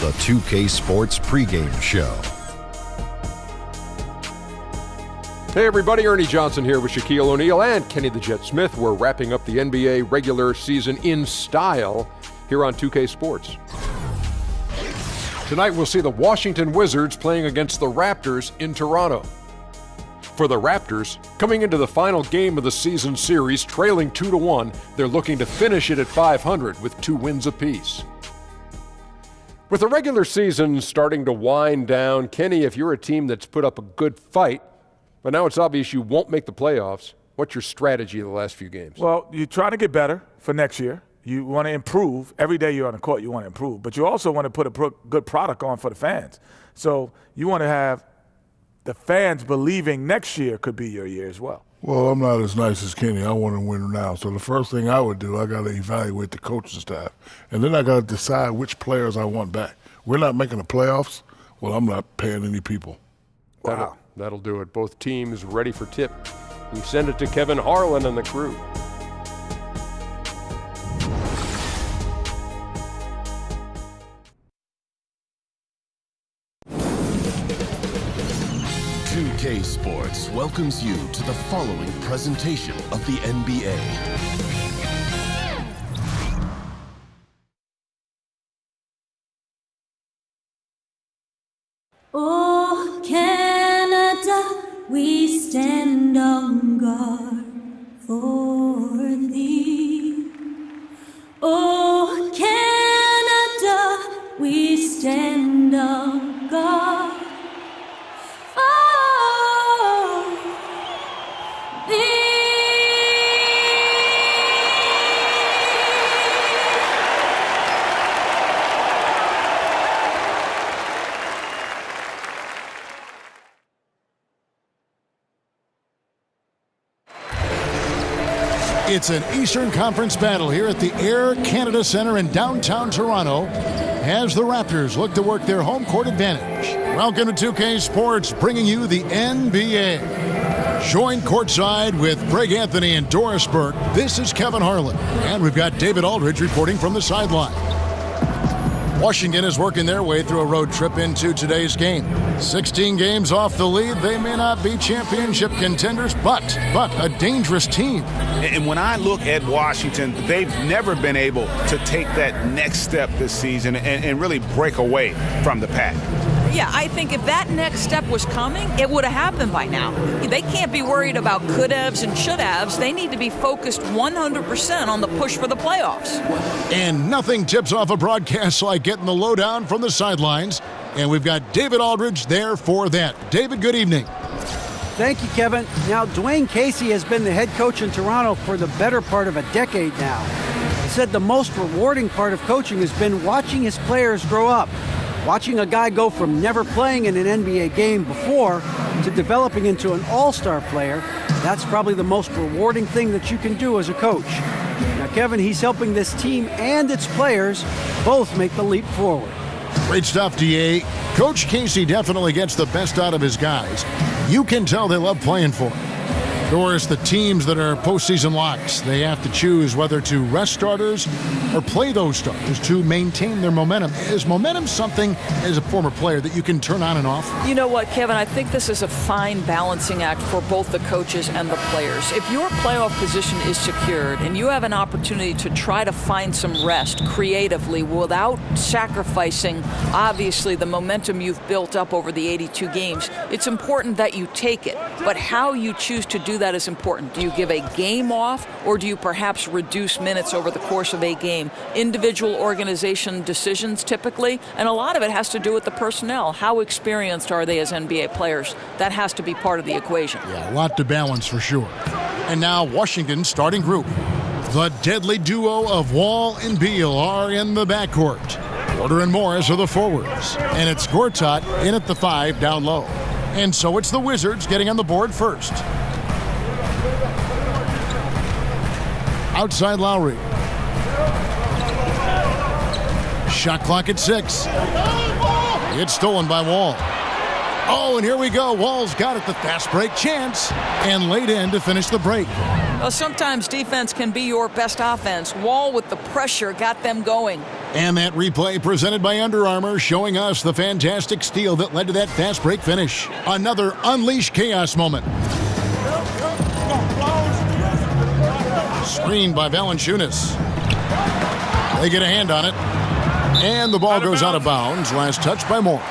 the 2K Sports pregame show. Hey everybody, Ernie Johnson here with Shaquille O'Neal and Kenny the Jet Smith. We're wrapping up the NBA regular season in style here on 2K Sports. Tonight we'll see the Washington Wizards playing against the Raptors in Toronto. For the Raptors, coming into the final game of the season series, trailing 2-1, they're looking to finish it at 500 with 2 wins apiece. With the regular season starting to wind down, Kenny, if you're a team that's put up a good fight, but now it's obvious you won't make the playoffs, what's your strategy of the last few games? Well, you're trying to get better for next year. You want to improve. Every day you're on the court, you want to improve. But you also want to put a good product on for the fans. So you want to have the fans believing next year could be your year as well. Well, I'm not as nice as Kenny. I want to win now. So the first thing I would do, I got to evaluate the coaching staff. And then I got to decide which players I want back. We're not making the playoffs. Well, I'm not paying any people. Wow. That'll do it. Both teams ready for tip. We send it to Kevin Harlan and the crew. K Sports welcomes you to the following presentation of the NBA. Oh, Canada, we stand on guard for thee. Oh, Canada, we stand on guard. It's an Eastern Conference battle here at the Air Canada Centre in downtown Toronto as the Raptors look to work their home court advantage. Welcome to 2K Sports, bringing you the NBA. Joined courtside with Greg Anthony and Doris Burke, this is Kevin Harlan. And we've got David Aldridge reporting from the sideline. Washington is working their way through a road trip into today's game. 16 games off the lead. They may not be championship contenders, but a dangerous team. And when I look at Washington, they've never been able to take that next step this season and really break away from the pack. Yeah, I think if that next step was coming, it would have happened by now. They can't be worried about could-haves and should-haves. They need to be focused 100% on the push for the playoffs. And nothing tips off a broadcast like getting the lowdown from the sidelines. And we've got David Aldridge there for that. David, good evening. Thank you, Kevin. Now, Dwayne Casey has been the head coach in Toronto for the better part of a decade now. He said the most rewarding part of coaching has been watching his players grow up. Watching a guy go from never playing in an NBA game before to developing into an all-star player, that's probably the most rewarding thing that you can do as a coach. Now, Kevin, he's helping this team and its players both make the leap forward. Great stuff, DA. Coach Casey definitely gets the best out of his guys. You can tell they love playing for him. Doris, the teams that are postseason locks, they have to choose whether to rest starters or play those starters to maintain their momentum. Is momentum something, as a former player, that you can turn on and off? You know what, Kevin? I think this is a fine balancing act for both the coaches and the players. If your playoff position is secured and you have an opportunity to try to find some rest creatively without sacrificing, obviously, the momentum you've built up over the 82 games, it's important that you take it. But how you choose to do that is important. Do you give a game off, or do you perhaps reduce minutes over the course of a game? Individual organization decisions typically, and a lot of it has to do with the personnel. How experienced are they as NBA players? That has to be part of the equation. Yeah, a lot to balance for sure. And now Washington's starting group. The deadly duo of Wall and Beal are in the backcourt. Porter and Morris are the forwards. And it's Gortat in at the 5 down low. And so it's the Wizards getting on the board first. Outside Lowry. Shot clock at 6. It's stolen by Wall. Oh, and here we go. Wall's got it, the fast break chance, and laid in to finish the break. Well, sometimes defense can be your best offense. Wall with the pressure got them going. And that replay presented by Under Armour, showing us the fantastic steal that led to that fast break finish. Another Unleash Chaos moment. Screened by Valanciunas. They get a hand on it. And the ball goes out of bounds. Last touch by Morris.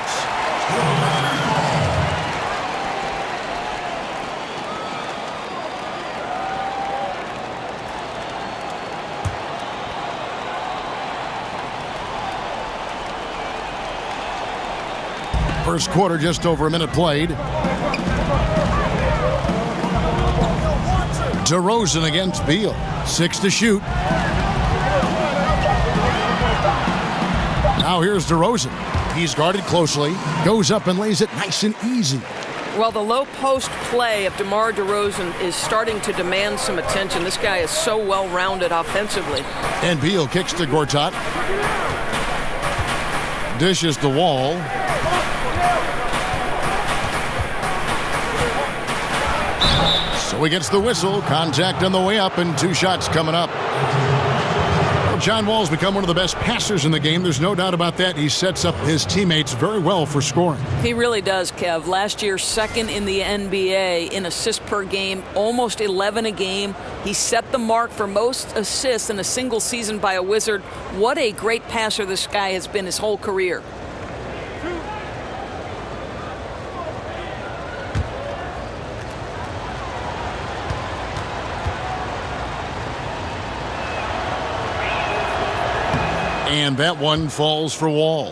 First quarter, just over a minute played. DeRozan against Beal. 6 to shoot. Now here's DeRozan. He's guarded closely. Goes up and lays it nice and easy. Well, the low post play of DeMar DeRozan is starting to demand some attention. This guy is so well-rounded offensively. And Beal kicks to Gortat. Dishes the Wall. So he gets the whistle. Contact on the way up and 2 shots coming up. Well, John Wall's become one of the best passers in the game. There's no doubt about that. He sets up his teammates very well for scoring. He really does, Kev. Last year, second in the NBA in assists per game, almost 11 a game. He set the mark for most assists in a single season by a Wizard. What a great passer this guy has been his whole career. And that one falls for Wall.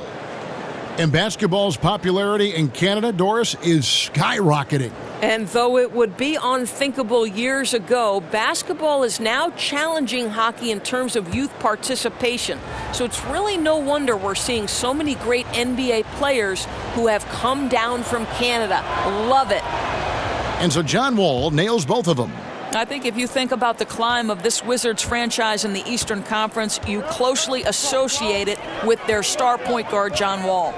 And basketball's popularity in Canada, Doris, is skyrocketing. And though it would be unthinkable years ago, basketball is now challenging hockey in terms of youth participation. So it's really no wonder we're seeing so many great NBA players who have come down from Canada. Love it. And so John Wall nails both of them. I think if you think about the climb of this Wizards franchise in the Eastern Conference, you closely associate it with their star point guard, John Wall.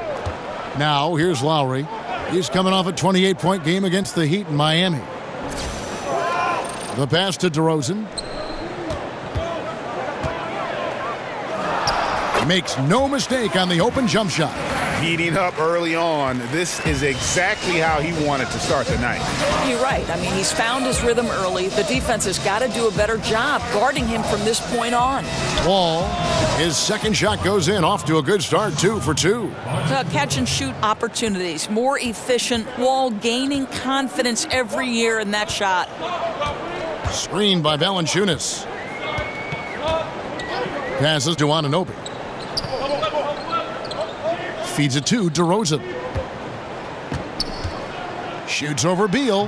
Now, here's Lowry. He's coming off a 28-point game against the Heat in Miami. The pass to DeRozan. Makes no mistake on the open jump shot. Heating up early on. This is exactly how he wanted to start the night. You're right. I mean, he's found his rhythm early. The defense has got to do a better job guarding him from this point on. Wall, his second shot goes in, off to a good start, 2 for 2. Catch and shoot opportunities, more efficient. Wall gaining confidence every year in that shot. Screened by Valanciunas. Passes to Anunoby. Feeds it to DeRozan. Shoots over Beal.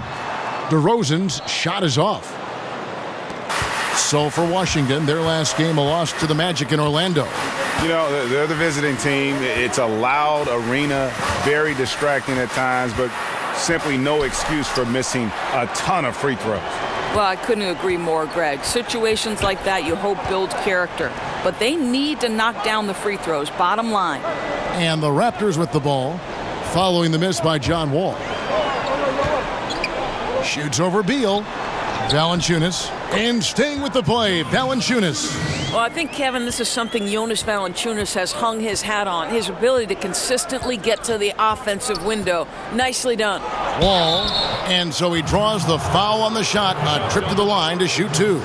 DeRozan's shot is off. So for Washington, their last game a loss to the Magic in Orlando. You know, they're the visiting team. It's a loud arena, very distracting at times, but simply no excuse for missing a ton of free throws. Well, I couldn't agree more, Greg. Situations like that you hope build character. But they need to knock down the free throws, bottom line. And the Raptors with the ball, following the miss by John Wall. Shoots over Beal. Valanciunas. And staying with the play, Valanciunas. Well, I think, Kevin, this is something Jonas Valanciunas has hung his hat on. His ability to consistently get to the offensive window. Nicely done. Wall. And so he draws the foul on the shot. A trip to the line to shoot 2.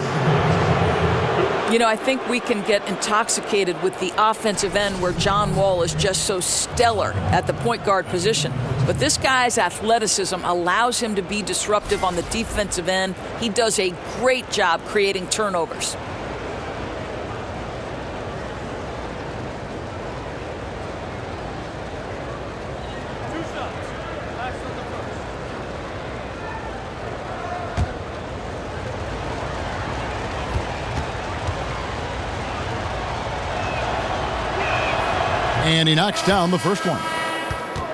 You know, I think we can get intoxicated with the offensive end where John Wall is just so stellar at the point guard position. But this guy's athleticism allows him to be disruptive on the defensive end. He does a great job creating turnovers. And he knocks down the first one.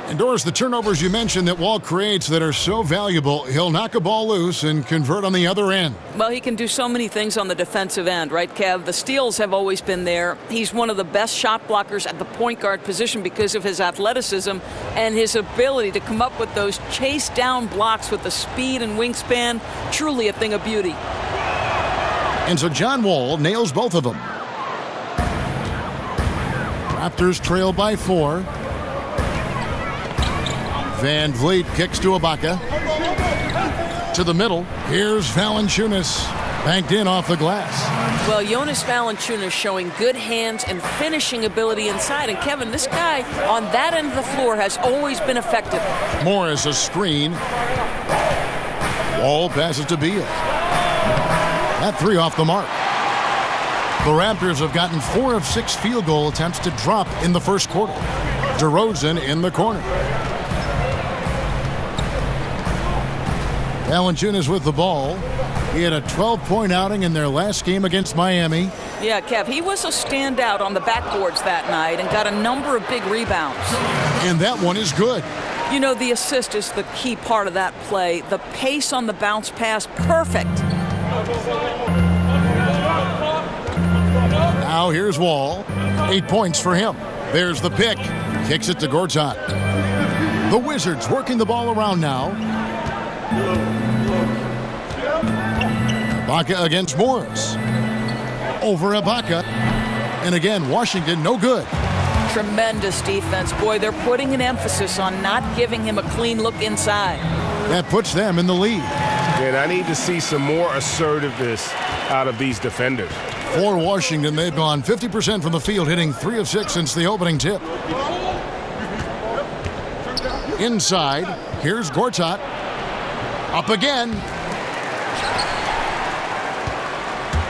And Doris, the turnovers you mentioned that Wall creates that are so valuable, he'll knock a ball loose and convert on the other end. Well, he can do so many things on the defensive end, right, Kev? The steals have always been there. He's one of the best shot blockers at the point guard position because of his athleticism and his ability to come up with those chase down blocks with the speed and wingspan. Truly a thing of beauty. And so John Wall nails both of them. Raptors trail by 4. Van Vliet kicks to Ibaka. To the middle. Here's Valanciunas. Banked in off the glass. Well, Jonas Valanciunas showing good hands and finishing ability inside. And Kevin, this guy on that end of the floor has always been effective. Morris a screen. Wall passes to Beal. That 3 off the mark. The Raptors have gotten 4 of 6 field goal attempts to drop in the first quarter. DeRozan in the corner. Valanciunas with the ball. He had a 12-point outing in their last game against Miami. Yeah, Kev, he was a standout on the backboards that night and got a number of big rebounds. And that one is good. You know, the assist is the key part of that play. The pace on the bounce pass, perfect. Now here's Wall. 8 points for him. There's the pick. Kicks it to Gortat. The Wizards working the ball around now. Ibaka against Morris. Over Ibaka. And again, Washington no good. Tremendous defense. Boy, they're putting an emphasis on not giving him a clean look inside. That puts them in the lead. And I need to see some more assertiveness out of these defenders. For Washington, they've gone 50% from the field, hitting 3 of 6 since the opening tip. Inside, here's Gortat. Up again.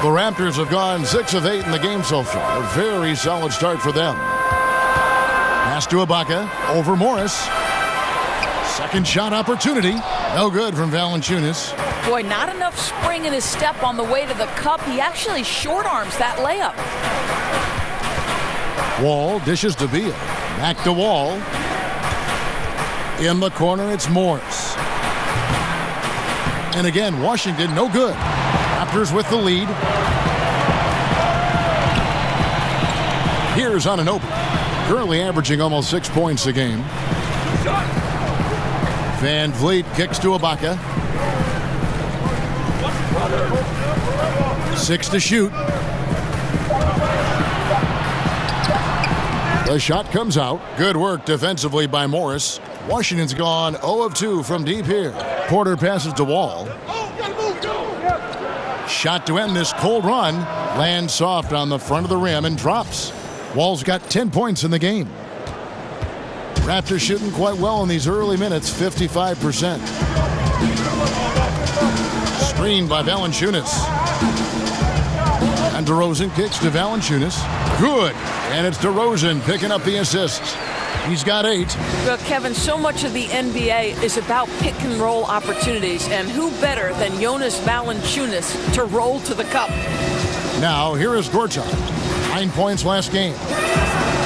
The Raptors have gone 6 of 8 in the game so far. A very solid start for them. Pass to Ibaka. Over Morris. Second shot opportunity. No good from Valanciunas. Boy, not enough spring in his step on the way to the cup. He actually short arms that layup. Wall dishes to Beal. Back to Wall. In the corner, it's Morris. And again, Washington no good. Raptors with the lead. Here's Anunoby. Currently averaging almost 6 points a game. Van Vliet kicks to Ibaka. 6 to shoot. The shot comes out. Good work defensively by Morris. Washington's gone 0 of 2 from deep here. Porter passes to Wall. Shot to end this cold run. Lands soft on the front of the rim and drops. Wall's got 10 points in the game. Raptors shooting quite well in these early minutes, 55%. Screened by Valanciunas. And DeRozan kicks to Valanciunas. Good. And it's DeRozan picking up the assists. He's got 8. Well, Kevin, so much of the NBA is about pick and roll opportunities, and who better than Jonas Valanciunas to roll to the cup? Now, here is Gortat. 9 points last game.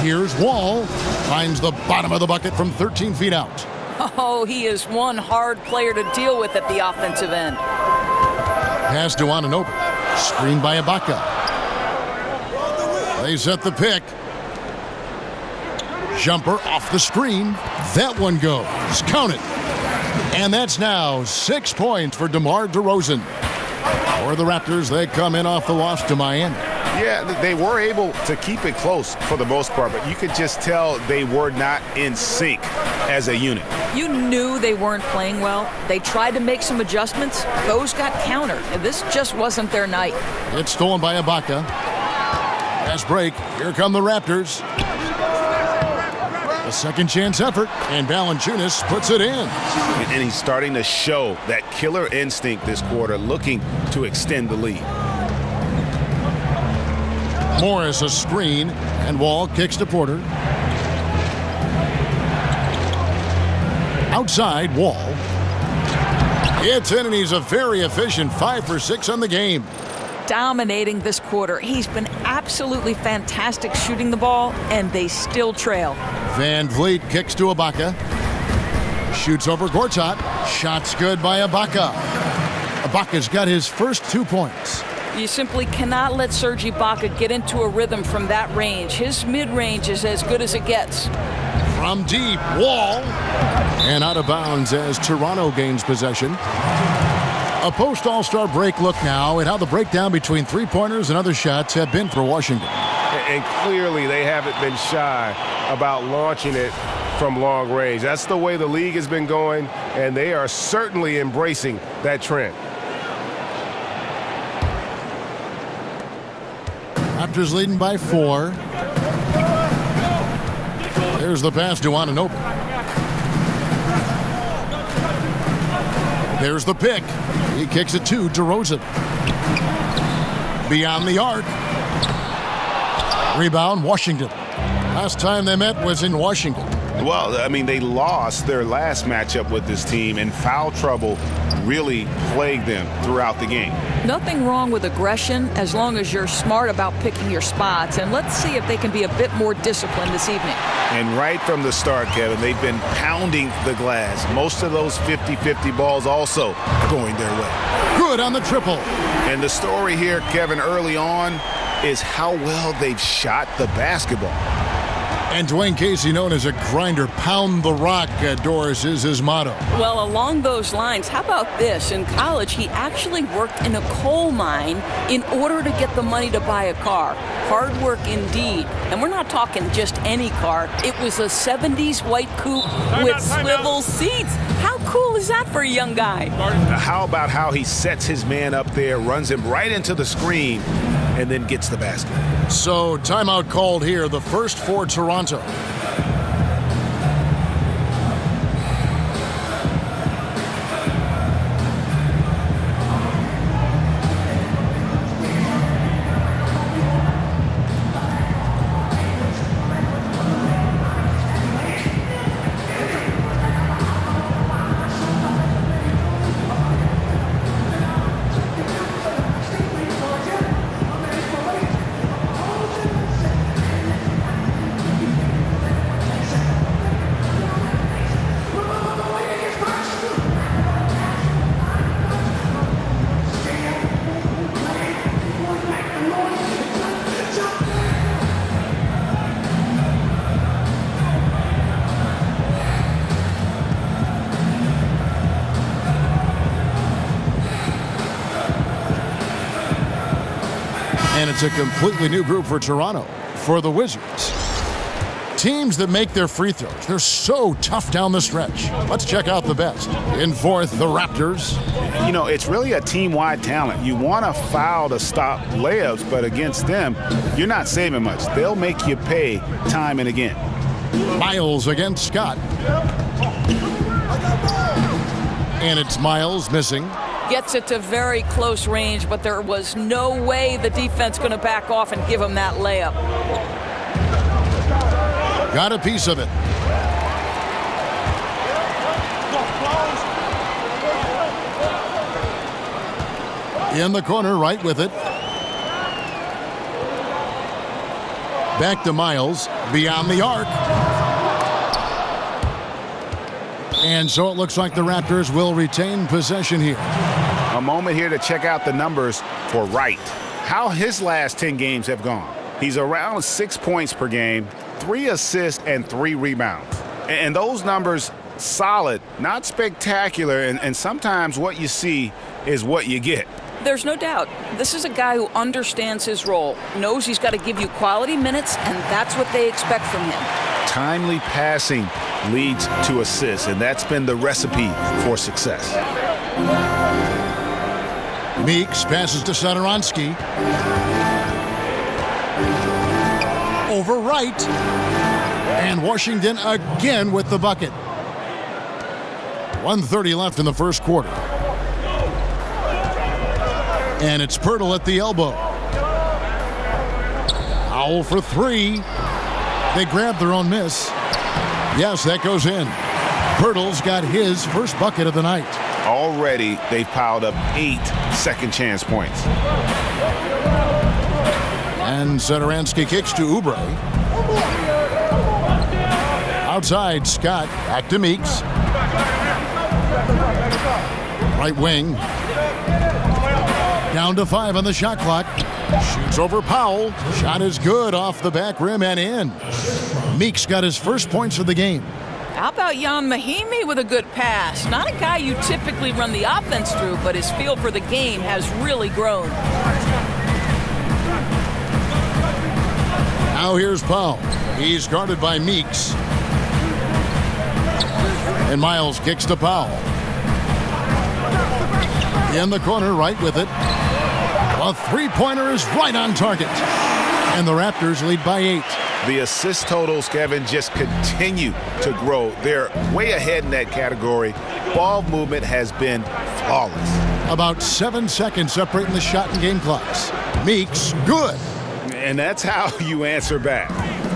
Here's Wall. Finds the bottom of the bucket from 13 feet out. Oh, he is one hard player to deal with at the offensive end. Pass to Anunoby. Screened by Ibaka. They set the pick. Jumper off the screen. That one goes. Count it. And that's now 6 points for DeMar DeRozan. For the Raptors, they come in off the loss to Miami. Yeah, they were able to keep it close for the most part, but you could just tell they were not in sync as a unit. You knew they weren't playing well. They tried to make some adjustments. Those got countered, and this just wasn't their night. It's stolen by Ibaka. Fast break. Here come the Raptors. A second chance effort, and Valanciunas puts it in. And he's starting to show that killer instinct this quarter, looking to extend the lead. Morris a screen, and Wall kicks to Porter. Outside, Wall. It's in, and he's a very efficient 5 for 6 on the game. Dominating this quarter. He's been absolutely fantastic shooting the ball, and they still trail. Van Vliet kicks to Ibaka. Shoots over Gortat. Shots good by Ibaka. Ibaka's got his first 2 points. You simply cannot let Serge Ibaka get into a rhythm from that range. His mid-range is as good as it gets. From deep, Wall. And out of bounds as Toronto gains possession. A post-All-Star break look now at how the breakdown between three-pointers and other shots have been for Washington. and clearly they haven't been shy about launching it from long range. That's the way the league has been going, and they are certainly embracing that trend. Raptors leading by 4. There's the pass to Anunoby. There's the pick. He kicks it to DeRozan. Beyond the arc. Rebound, Washington. Last time they met was in Washington. Well, I mean, they lost their last matchup with this team, and foul trouble really plagued them throughout the game. Nothing wrong with aggression as long as you're smart about picking your spots. And let's see if they can be a bit more disciplined this evening. And right from the start, Kevin, they've been pounding the glass. Most of those 50-50 balls also going their way. Good on the triple. And the story here, Kevin, early on is how well they've shot the basketball. And Dwayne Casey, known as a grinder, pound the rock, Doris, is his motto. Well, along those lines, how about this? In college, he actually worked in a coal mine in order to get the money to buy a car. Hard work indeed. And we're not talking just any car. It was a 70s white coupe with swivel seats. How cool is that for a young guy? How about how he sets his man up there, runs him right into the screen, and then gets the basket? So, timeout called here, the first for Toronto. And it's a completely new group for Toronto. For the Wizards, teams that make their free throws, they're so tough down the stretch. Let's check out the best. In fourth, the Raptors. You know, it's really a team-wide talent. You want to foul to stop layups, but against them, you're not saving much. They'll make you pay time and again. Miles against Scott. And it's Miles missing. Gets it to very close range, but there was no way the defense going to back off and give him that layup. Got a piece of it. In the corner, right with it. Back to Miles, beyond the arc. And so it looks like the Raptors will retain possession here. A moment here to check out the numbers for Wright. How his last 10 games have gone. He's around 6 points per game, 3 assists, and 3 rebounds. And those numbers, solid, not spectacular, and sometimes what you see is what you get. There's no doubt. This is a guy who understands his role, knows he's got to give you quality minutes, and that's what they expect from him. Timely passing leads to assists, and that's been the recipe for success. Meeks passes to Satoransky. Over Wright. And Washington again with the bucket. 1:30 left in the first quarter. And it's Hurdle at the elbow. Foul for 3. They grab their own miss. Yes, that goes in. Hurdle's got his first bucket of the night. Already, they've piled up 8 second chance points. And Satoransky kicks to Oubre. Outside, Scott. Back to Meeks. Right wing. Down to 5 on the shot clock. Shoots over Powell. Shot is good off the back rim and in. Meeks got his first points of the game. How about Jan Mahimi with a good pass? Not a guy you typically run the offense through, but his feel for the game has really grown. Now here's Powell. He's guarded by Meeks. And Miles kicks to Powell. In the corner, right with it. A three-pointer is right on target. And the Raptors lead by 8. The assist totals, Kevin, just continue to grow. They're way ahead in that category. Ball movement has been flawless. About 7 seconds separating the shot and game clocks. Meeks, good. And that's how you answer back.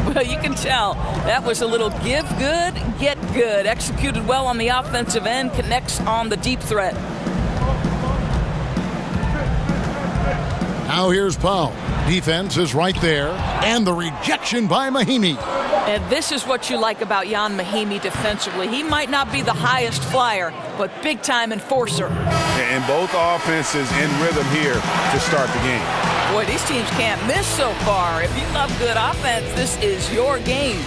Well, you can tell that was a little give good, get good. Executed well on the offensive end, connects on the deep threat. Now here's Powell. Defense is right there. And the rejection by Mahimi. And this is what you like about Jan Mahimi defensively. He might not be the highest flyer, but big-time enforcer. And both offenses in rhythm here to start the game. Boy, these teams can't miss so far. If you love good offense, this is your game.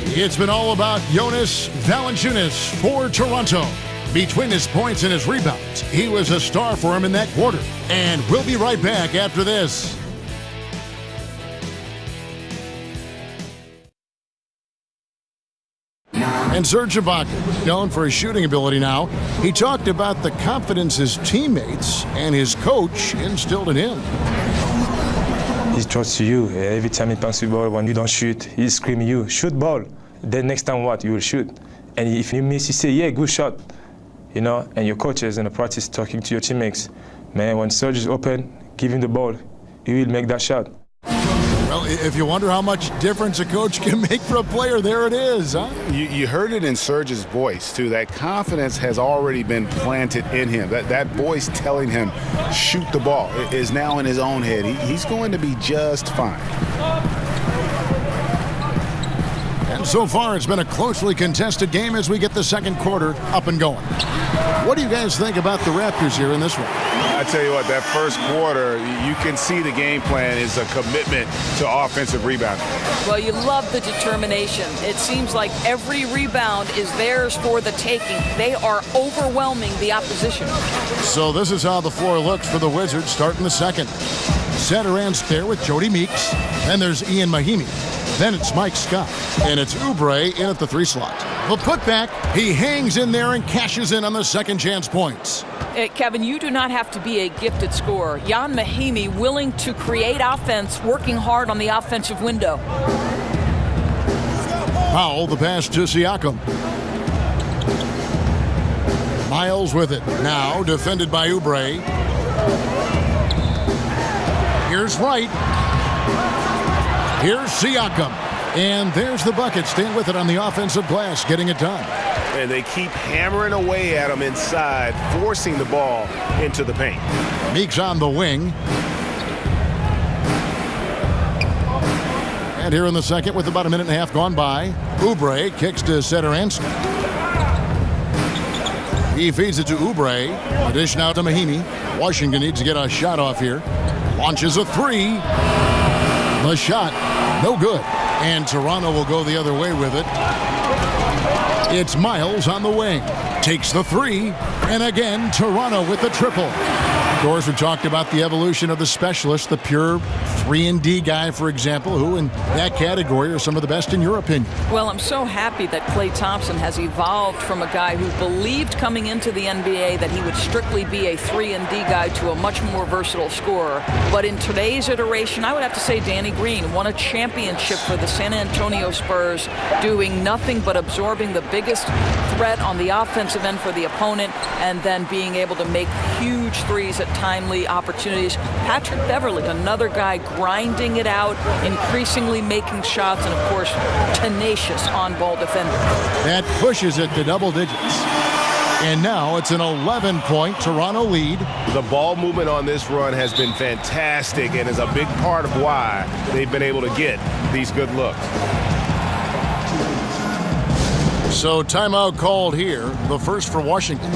It's been all about Jonas Valanciunas for Toronto. Between his points and his rebounds, he was a star for him in that quarter. And we'll be right back after this. And Serge Ibaka, known for his shooting ability now, he talked about the confidence his teammates and his coach instilled in him. He trusts you. Every time he passes the ball, when you don't shoot, he's screaming you, shoot ball. Then next time what? You will shoot. And if you miss, you say, yeah, good shot. You know, and your coaches in the practice talking to your teammates. Man, when Serge is open, give him the ball. He will make that shot. Well, if you wonder how much difference a coach can make for a player, there it is, huh? You heard it in Serge's voice, too. That confidence has already been planted in him. That voice telling him, shoot the ball, is now in his own head. He's going to be just fine. And so far, it's been a closely contested game as we get the second quarter up and going. What do you guys think about the Raptors here in this one? I tell you what, that first quarter, you can see the game plan is a commitment to offensive rebounding. Well, you love the determination. It seems like every rebound is theirs for the taking. They are overwhelming the opposition. So this is how the floor looks for the Wizards starting the second. Satoransk there with Jody Meeks. Then there's Ian Mahimi. Then it's Mike Scott. And it's Oubre in at the 3 slot. The putback, he hangs in there and cashes in on the second chance points. Kevin, you do not have to be a gifted scorer. Jan Mahimi willing to create offense, working hard on the offensive window. Powell, the pass to Siakam. Miles with it. Now defended by Oubre. Here's Wright. Here's Siakam. And there's the bucket. Staying with it on the offensive glass, getting it done. And they keep hammering away at him inside, forcing the ball into the paint. Meeks on the wing. And here in the second, with about a minute and a half gone by, Oubre kicks to Satoransk. He feeds it to Oubre. A dish now to Mahimi. Washington needs to get a shot off here. Launches a 3. The shot, no good. And Toronto will go the other way with it. It's Miles on the wing. Takes the 3. And again, Toronto with the triple. Of course, we talked about the evolution of the specialist, the pure 3-and-D guy, for example, who in that category are some of the best in your opinion. Well, I'm so happy that Klay Thompson has evolved from a guy who believed coming into the NBA that he would strictly be a 3-and-D guy to a much more versatile scorer. But in today's iteration, I would have to say Danny Green won a championship for the San Antonio Spurs, doing nothing but absorbing the biggest threat on the offensive end for the opponent and then being able to make huge threes at timely opportunities. Patrick Beverley, another guy grinding it out, increasingly making shots, and of course, tenacious on-ball defender. That pushes it to double digits. And now it's an 11-point Toronto lead. The ball movement on this run has been fantastic and is a big part of why they've been able to get these good looks. So timeout called here, the first for Washington.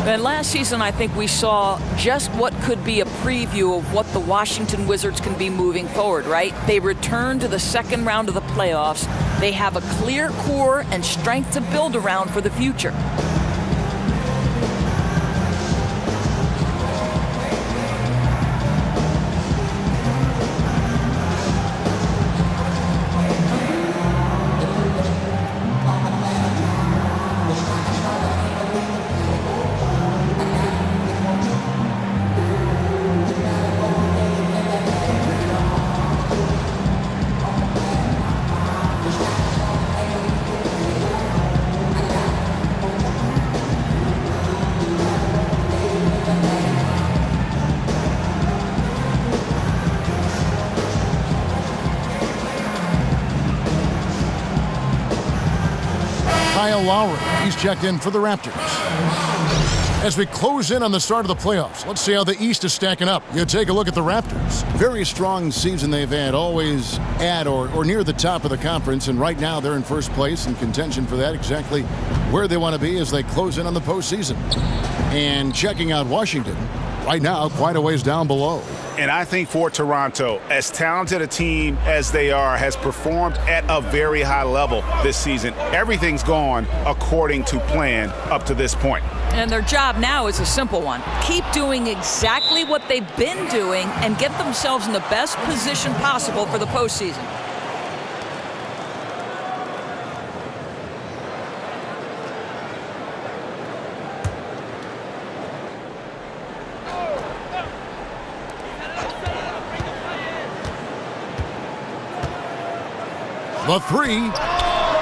And last season, I think we saw just what could be a preview of what the Washington Wizards can be moving forward, right? They return to the second round of the playoffs. They have a clear core and strength to build around for the future. Kyle Lowry. He's checked in for the Raptors. As we close in on the start of the playoffs, let's see how the East is stacking up. You take a look at the Raptors. Very strong season they've had, always at or near the top of the conference, and right now they're in first place in contention for that, exactly where they want to be as they close in on the postseason. And checking out Washington, right now quite a ways down below. And I think for Toronto, as talented a team as they are, has performed at a very high level this season. Everything's gone according to plan up to this point. And their job now is a simple one. Keep doing exactly what they've been doing and get themselves in the best position possible for the postseason. The three,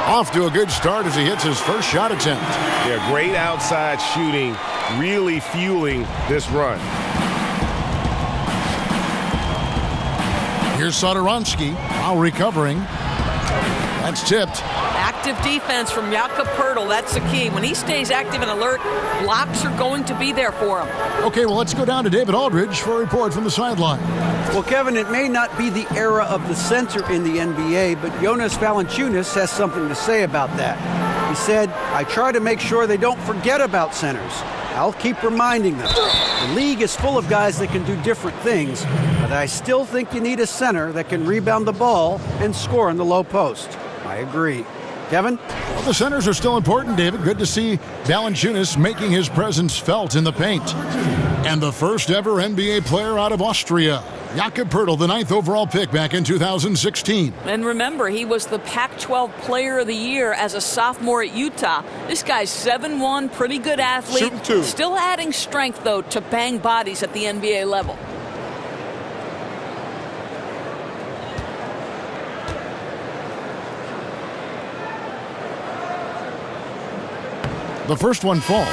off to a good start as he hits his first shot attempt. Yeah, great outside shooting, really fueling this run. Here's Satoransky, now recovering. That's tipped. Active defense from Jakob Hurdle, that's the key. When he stays active and alert, blocks are going to be there for him. Okay, well, let's go down to David Aldridge for a report from the sideline. Well, Kevin, it may not be the era of the center in the NBA, but Jonas Valanciunas has something to say about that. He said, "I try to make sure they don't forget about centers. I'll keep reminding them. The league is full of guys that can do different things, but I still think you need a center that can rebound the ball and score in the low post." I agree. Kevin? Well, the centers are still important, David. Good to see Valanciunas making his presence felt in the paint. And the first ever NBA player out of Austria, Jakob Hurdle, the 9th overall pick back in 2016. And remember, he was the Pac-12 Player of the Year as a sophomore at Utah. This guy's 7'1", pretty good athlete. Still adding strength, though, to bang bodies at the NBA level. The first one falls.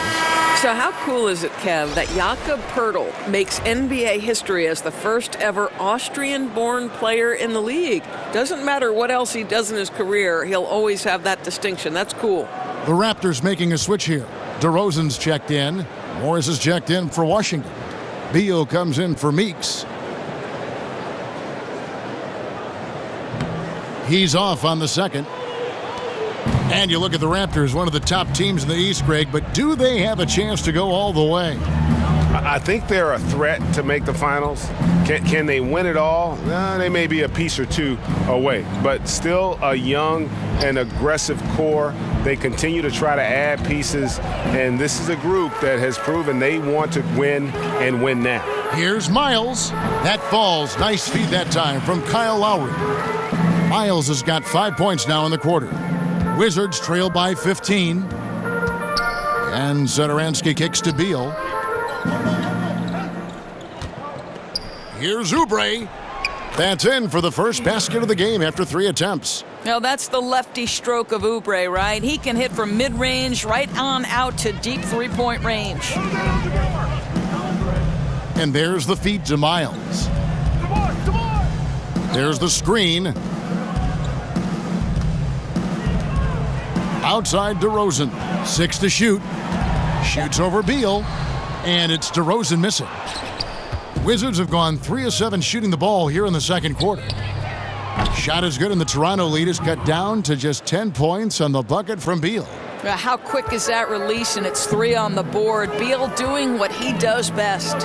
So how cool is it, Kev, that Jakob Hurdle makes NBA history as the first ever Austrian-born player in the league? Doesn't matter what else he does in his career, he'll always have that distinction. That's cool. The Raptors making a switch here. DeRozan's checked in. Morris is checked in for Washington. Beal comes in for Meeks. He's off on the second. And you look at the Raptors, one of the top teams in the East, Greg, but do they have a chance to go all the way? I think they're a threat to make the finals. Can they win it all? They may be a piece or two away, but still a young and aggressive core. They continue to try to add pieces, and this is a group that has proven they want to win and win now. Here's Miles. That falls. Nice feed that time from Kyle Lowry. Miles has got 5 points now in the quarter. Wizards trail by 15. And Satoransky kicks to Beal. Here's Oubre. That's in for the first basket of the game after 3 attempts. Now that's the lefty stroke of Oubre, right? He can hit from mid-range right on out to deep three-point range. And there's the feed to Miles. There's the screen. Outside DeRozan. 6 to shoot. Shoots over Beal. And it's DeRozan missing. Wizards have gone 3 of 7 shooting the ball here in the second quarter. Shot is good, and the Toronto lead is cut down to just 10 points on the bucket from Beal. How quick is that release? And it's 3 on the board. Beal doing what he does best.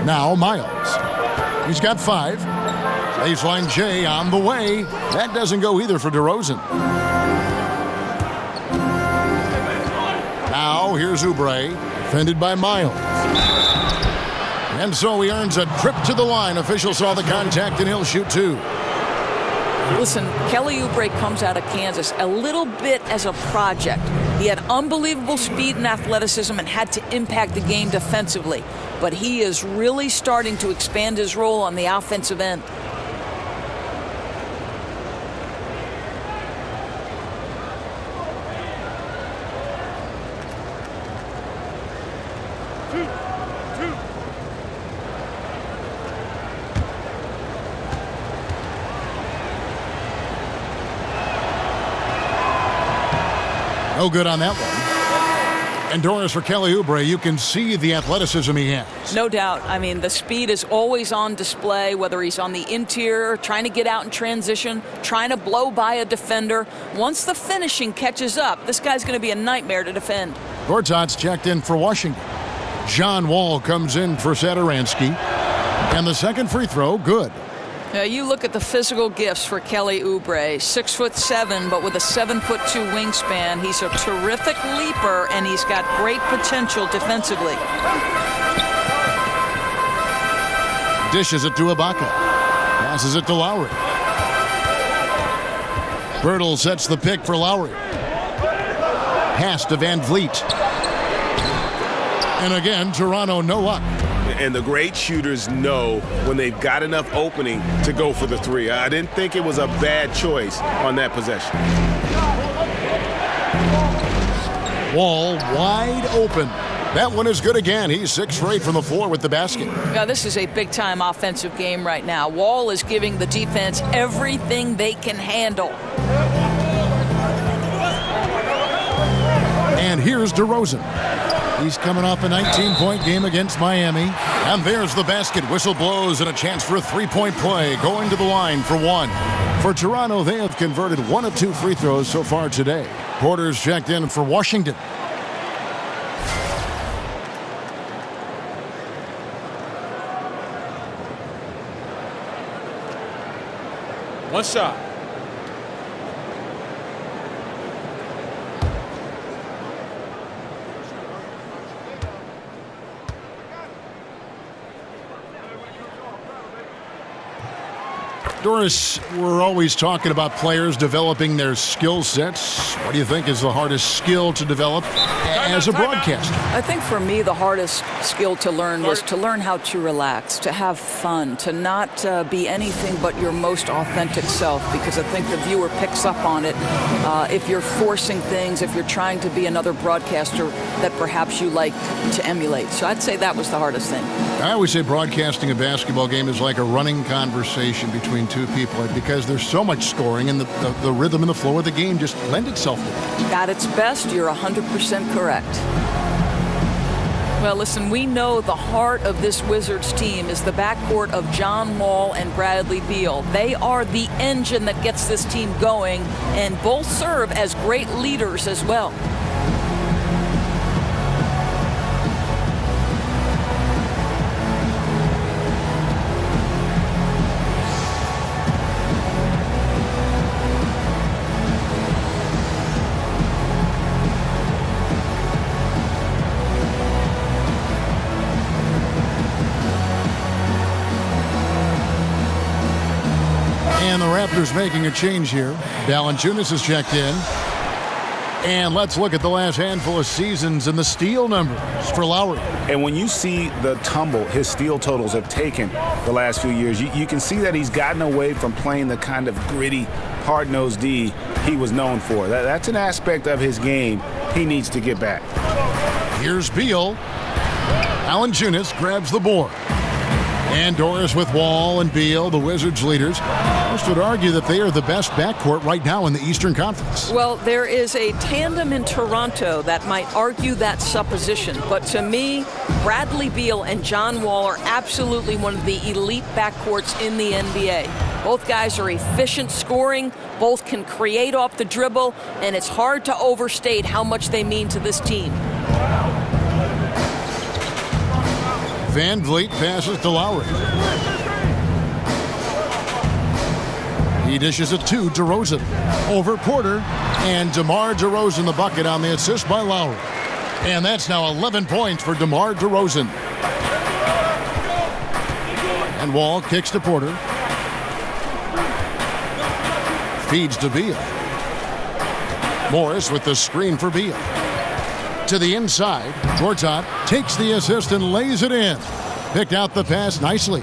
Now Miles. He's got 5. Baseline J on the way. That doesn't go either for DeRozan. Now here's Oubre, defended by Miles. And so he earns a trip to the line. Official saw the contact and he'll shoot 2. Listen, Kelly Oubre comes out of Kansas a little bit as a project. He had unbelievable speed and athleticism and had to impact the game defensively. But he is really starting to expand his role on the offensive end. No good on that one. And Doris, for Kelly Oubre, you can see the athleticism he has. No doubt. I mean, the speed is always on display, whether he's on the interior, trying to get out in transition, trying to blow by a defender. Once the finishing catches up, this guy's going to be a nightmare to defend. Gortat's checked in for Washington. John Wall comes in for Satoransky. And the second free throw, good. You look at the physical gifts for Kelly Oubre, 6'7", but with a 7'2" wingspan. He's a terrific leaper, and he's got great potential defensively. Dishes it to Ibaka. Passes it to Lowry. Hurdle sets the pick for Lowry. Pass to Van Vliet. And again, Toronto no luck. And the great shooters know when they've got enough opening to go for the three. I didn't think it was a bad choice on that possession. Wall wide open. That one is good again. He's 6 for 8 from the floor with the basket. Now, this is a big-time offensive game right now. Wall is giving the defense everything they can handle. And here's DeRozan. He's coming off a 19-point game against Miami. And there's the basket. Whistle blows and a chance for a three-point play. Going to the line for one. For Toronto, they have converted 1 of 2 free throws so far today. Porter's checked in for Washington. One shot. Doris, we're always talking about players developing their skill sets. What do you think is the hardest skill to develop as a broadcaster? I think for me, the hardest skill to learn was to learn how to relax, to have fun, to not be anything but your most authentic self, because I think the viewer picks up on it if you're forcing things, if you're trying to be another broadcaster that perhaps you like to emulate. So I'd say that was the hardest thing. I always say broadcasting a basketball game is like a running conversation between two people, because there's so much scoring and the rhythm and the flow of the game just lend itself to it. At its best, you're 100% correct. Well, listen, we know the heart of this Wizards team is the backcourt of John Wall and Bradley Beal. They are the engine that gets this team going, and both serve as great leaders as well. And the Raptors making a change here. Valanciunas is checked in. And let's look at the last handful of seasons and the steal numbers for Lowry. And when you see the tumble his steal totals have taken the last few years, you can see that he's gotten away from playing the kind of gritty, hard-nosed D he was known for. That's an aspect of his game he needs to get back. Here's Beal. Valanciunas grabs the board. And Doris with Wall and Beal, the Wizards leaders. Most would argue that they are the best backcourt right now in the Eastern Conference. Well, there is a tandem in Toronto that might argue that supposition. But to me, Bradley Beal and John Wall are absolutely one of the elite backcourts in the NBA. Both guys are efficient scoring. Both can create off the dribble. And it's hard to overstate how much they mean to this team. Van Vliet passes to Lowry. He dishes it to DeRozan. Over Porter. And DeMar DeRozan the bucket on the assist by Lowry. And that's now 11 points for DeMar DeRozan. And Wall kicks to Porter. Feeds to Beal. Morris with the screen for Beal. To the inside. Gortat takes the assist and lays it in. Picked out the pass nicely.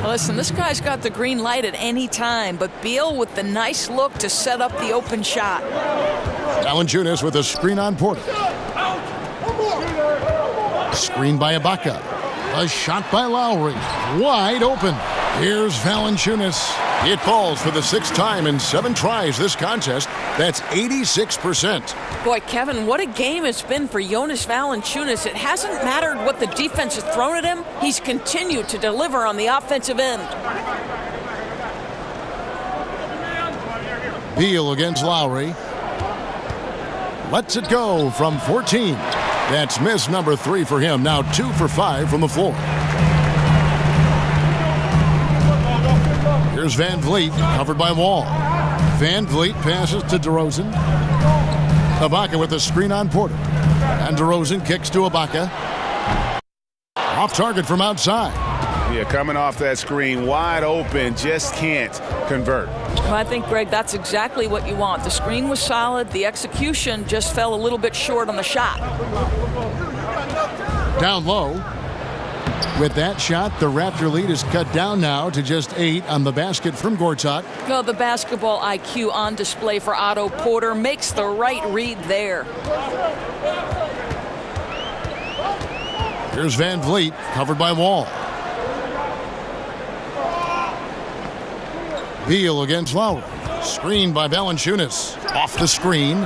Listen, this guy's got the green light at any time, but Beal with the nice look to set up the open shot. Valanciunas with a screen on Porter. Screen by Ibaka. A shot by Lowry. Wide open. Here's Valanciunas. It falls for the 6th time in 7 tries this contest. That's 86%. Boy, Kevin, what a game it's been for Jonas Valanciunas. It hasn't mattered what the defense has thrown at him. He's continued to deliver on the offensive end. Beal against Lowry. Lets it go from 14. That's miss number 3 for him. Now 2 for 5 from the floor. Here's Van Vliet, covered by Wall. Van Vliet passes to DeRozan. Ibaka with a screen on Porter. And DeRozan kicks to Ibaka. Off target from outside. Yeah, coming off that screen, wide open, just can't convert. Well, I think, Greg, that's exactly what you want. The screen was solid. The execution just fell a little bit short on the shot. Down low. With that shot, the Raptor lead is cut down now to just 8 on the basket from Gortat. Well, the basketball IQ on display for Otto Porter makes the right read there. Here's Van Vliet, covered by Wall. Beal against Lowry. Screened by Valanciunas. Off the screen.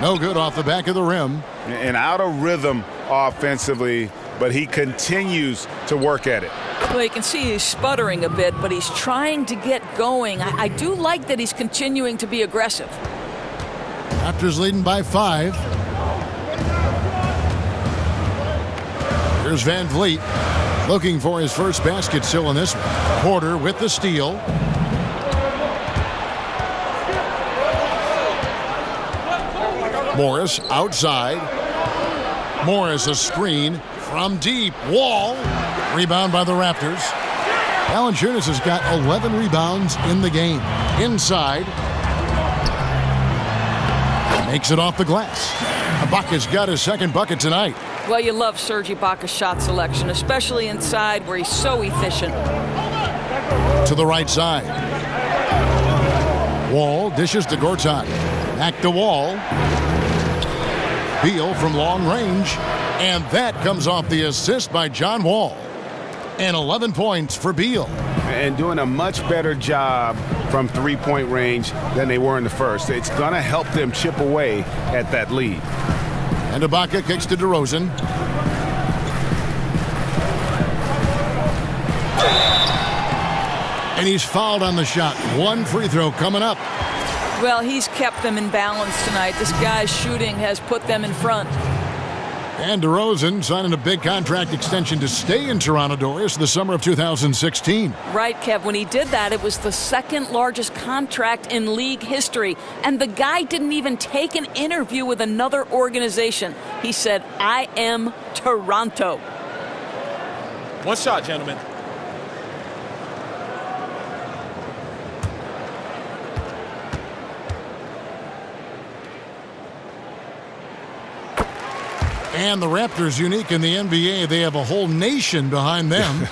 No good off the back of the rim. And out of rhythm offensively, but he continues to work at it. Well, you can see he's sputtering a bit, but he's trying to get going. I do like that he's continuing to be aggressive. Raptors leading by 5. Here's Van Vliet looking for his first basket still in this one. Porter with the steal. Morris outside. Morris a screen from deep. Wall. Rebound by the Raptors. Valanciunas has got 11 rebounds in the game. Inside. Makes it off the glass. Ibaka's got his second bucket tonight. Well, you love Serge Ibaka's shot selection, especially inside where he's so efficient. To the right side. Wall dishes to Gortat. Back to Wall. Beal from long range. And that comes off the assist by John Wall. And 11 points for Beal. And doing a much better job from three-point range than they were in the first. It's going to help them chip away at that lead. And Ibaka kicks to DeRozan. And he's fouled on the shot. One free throw coming up. Well, he's kept them in balance tonight. This guy's shooting has put them in front. And DeRozan signing a big contract extension to stay in Toronto, Doris, the summer of 2016. Right, Kev. When he did that, it was the second largest contract in league history. And the guy didn't even take an interview with another organization. He said, I am Toronto. One shot, gentlemen. And the Raptors, unique in the NBA, they have a whole nation behind them.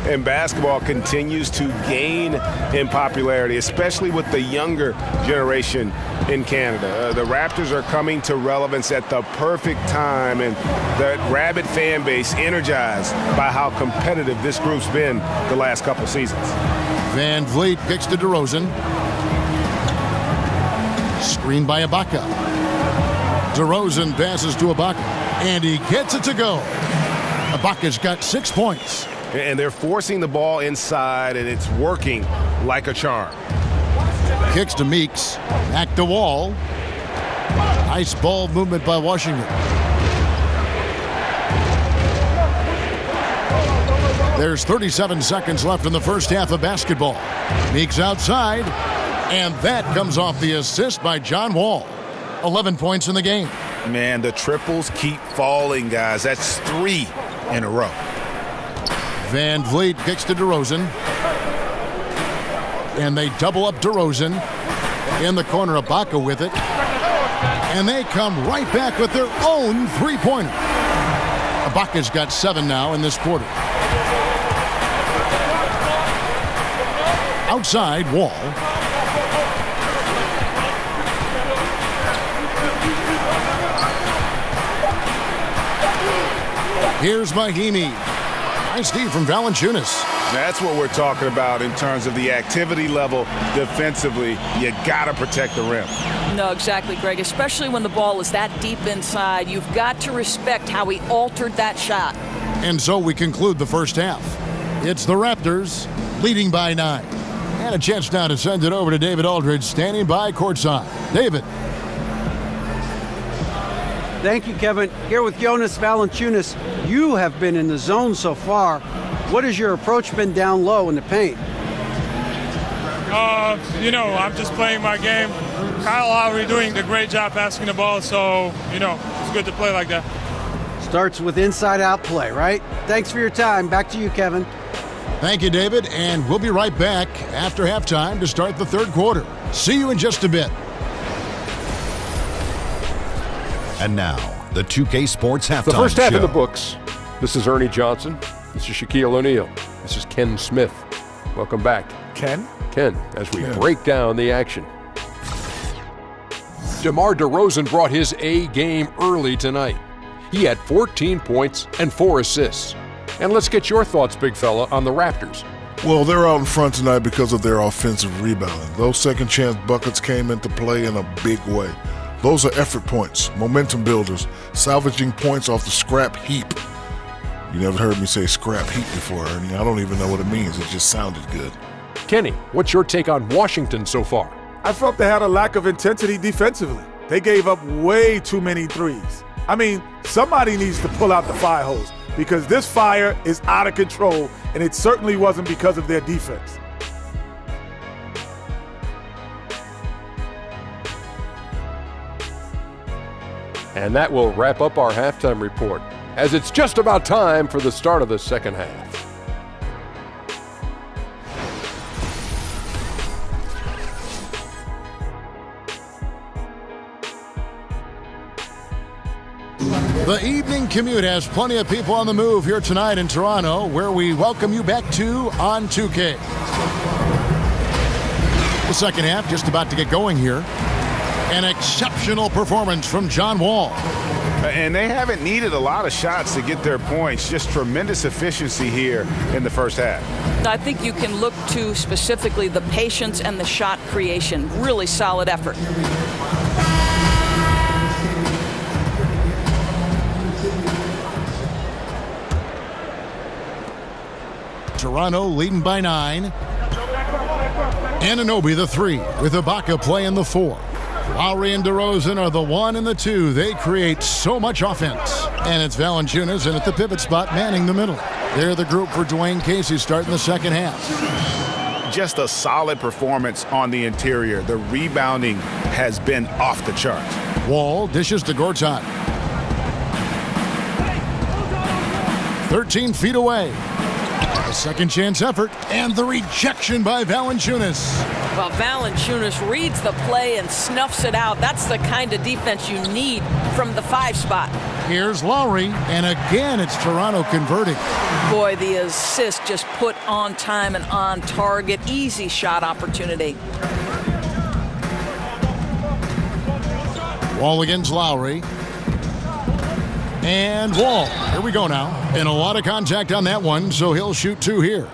And basketball continues to gain in popularity, especially with the younger generation in Canada. The Raptors are coming to relevance at the perfect time, and the rabid fan base energized by how competitive this group's been the last couple seasons. Van Vliet kicks to DeRozan. Screened by Ibaka. DeRozan passes to Ibaka. And he gets it to go. Ibaka's got 6 points. And they're forcing the ball inside, and it's working like a charm. Kicks to Meeks. Back to Wall. Nice ball movement by Washington. There's 37 seconds left in the first half of basketball. Meeks outside. And that comes off the assist by John Wall. 11 points in the game. Man, the triples keep falling, guys. That's 3 in a row. Van Vliet kicks to DeRozan. And they double up DeRozan. In the corner, Ibaka with it. And they come right back with their own three-pointer. Ibaka's got 7 now in this quarter. Outside, Wall. Here's Mahimi. Nice D from Valanciunas. That's what we're talking about in terms of the activity level defensively. You got to protect the rim. No, exactly, Greg. Especially when the ball is that deep inside. You've got to respect how he altered that shot. And so we conclude the first half. It's the Raptors leading by 9. And a chance now to send it over to David Aldridge, standing by courtside. David. Thank you, Kevin. Here with Jonas Valanciunas, you have been in the zone so far. What has your approach been down low in the paint? I'm just playing my game. Kyle Lowry doing a great job passing the ball, so, it's good to play like that. Starts with inside-out play, right? Thanks for your time. Back to you, Kevin. Thank you, David, and we'll be right back after halftime to start the third quarter. See you in just a bit. And now, the 2K Sports Halftime The first half Show. in the books. This is Ernie Johnson. This is Shaquille O'Neal. This is Ken Smith. Welcome back. Ken, as we break down the action. DeMar DeRozan brought his A game early tonight. He had 14 points and 4 assists. And let's get your thoughts, big fella, on the Raptors. Well, they're out in front tonight because of their offensive rebounding. Those second chance buckets came into play in a big way. Those are effort points, momentum builders, salvaging points off the scrap heap. You never heard me say scrap heap before, Ernie. I don't even know what it means. It just sounded good. Kenny, what's your take on Washington so far? I felt they had a lack of intensity defensively. They gave up way too many threes. I mean, somebody needs to pull out the fire hose because this fire is out of control, and it certainly wasn't because of their defense. And that will wrap up our halftime report, as it's just about time for the start of the second half. The evening commute has plenty of people on the move here tonight in Toronto, where we welcome you back to On 2K. The second half just about to get going here. An exceptional performance from John Wall. And they haven't needed a lot of shots to get their points. Just tremendous efficiency here in the first half. I think you can look to specifically the patience and the shot creation. Really solid effort. Toronto leading by 9. Anunoby the 3 with Ibaka playing the 4. Lowry and DeRozan are the 1 and the 2. They create so much offense. And it's Valanciunas in at the pivot spot manning the middle. They're the group for Dwayne Casey starting the second half. Just a solid performance on the interior. The rebounding has been off the charts. Wall dishes to Gortat. 13 feet away. A second chance effort, and the rejection by Valanciunas. Well, Valanciunas reads the play and snuffs it out. That's the kind of defense you need from the 5 spot. Here's Lowry, and again it's Toronto converting. Boy, the assist just put on time and on target. Easy shot opportunity. Wall against Lowry. And Wall. Here we go now. And a lot of contact on that one, so he'll shoot 2 here.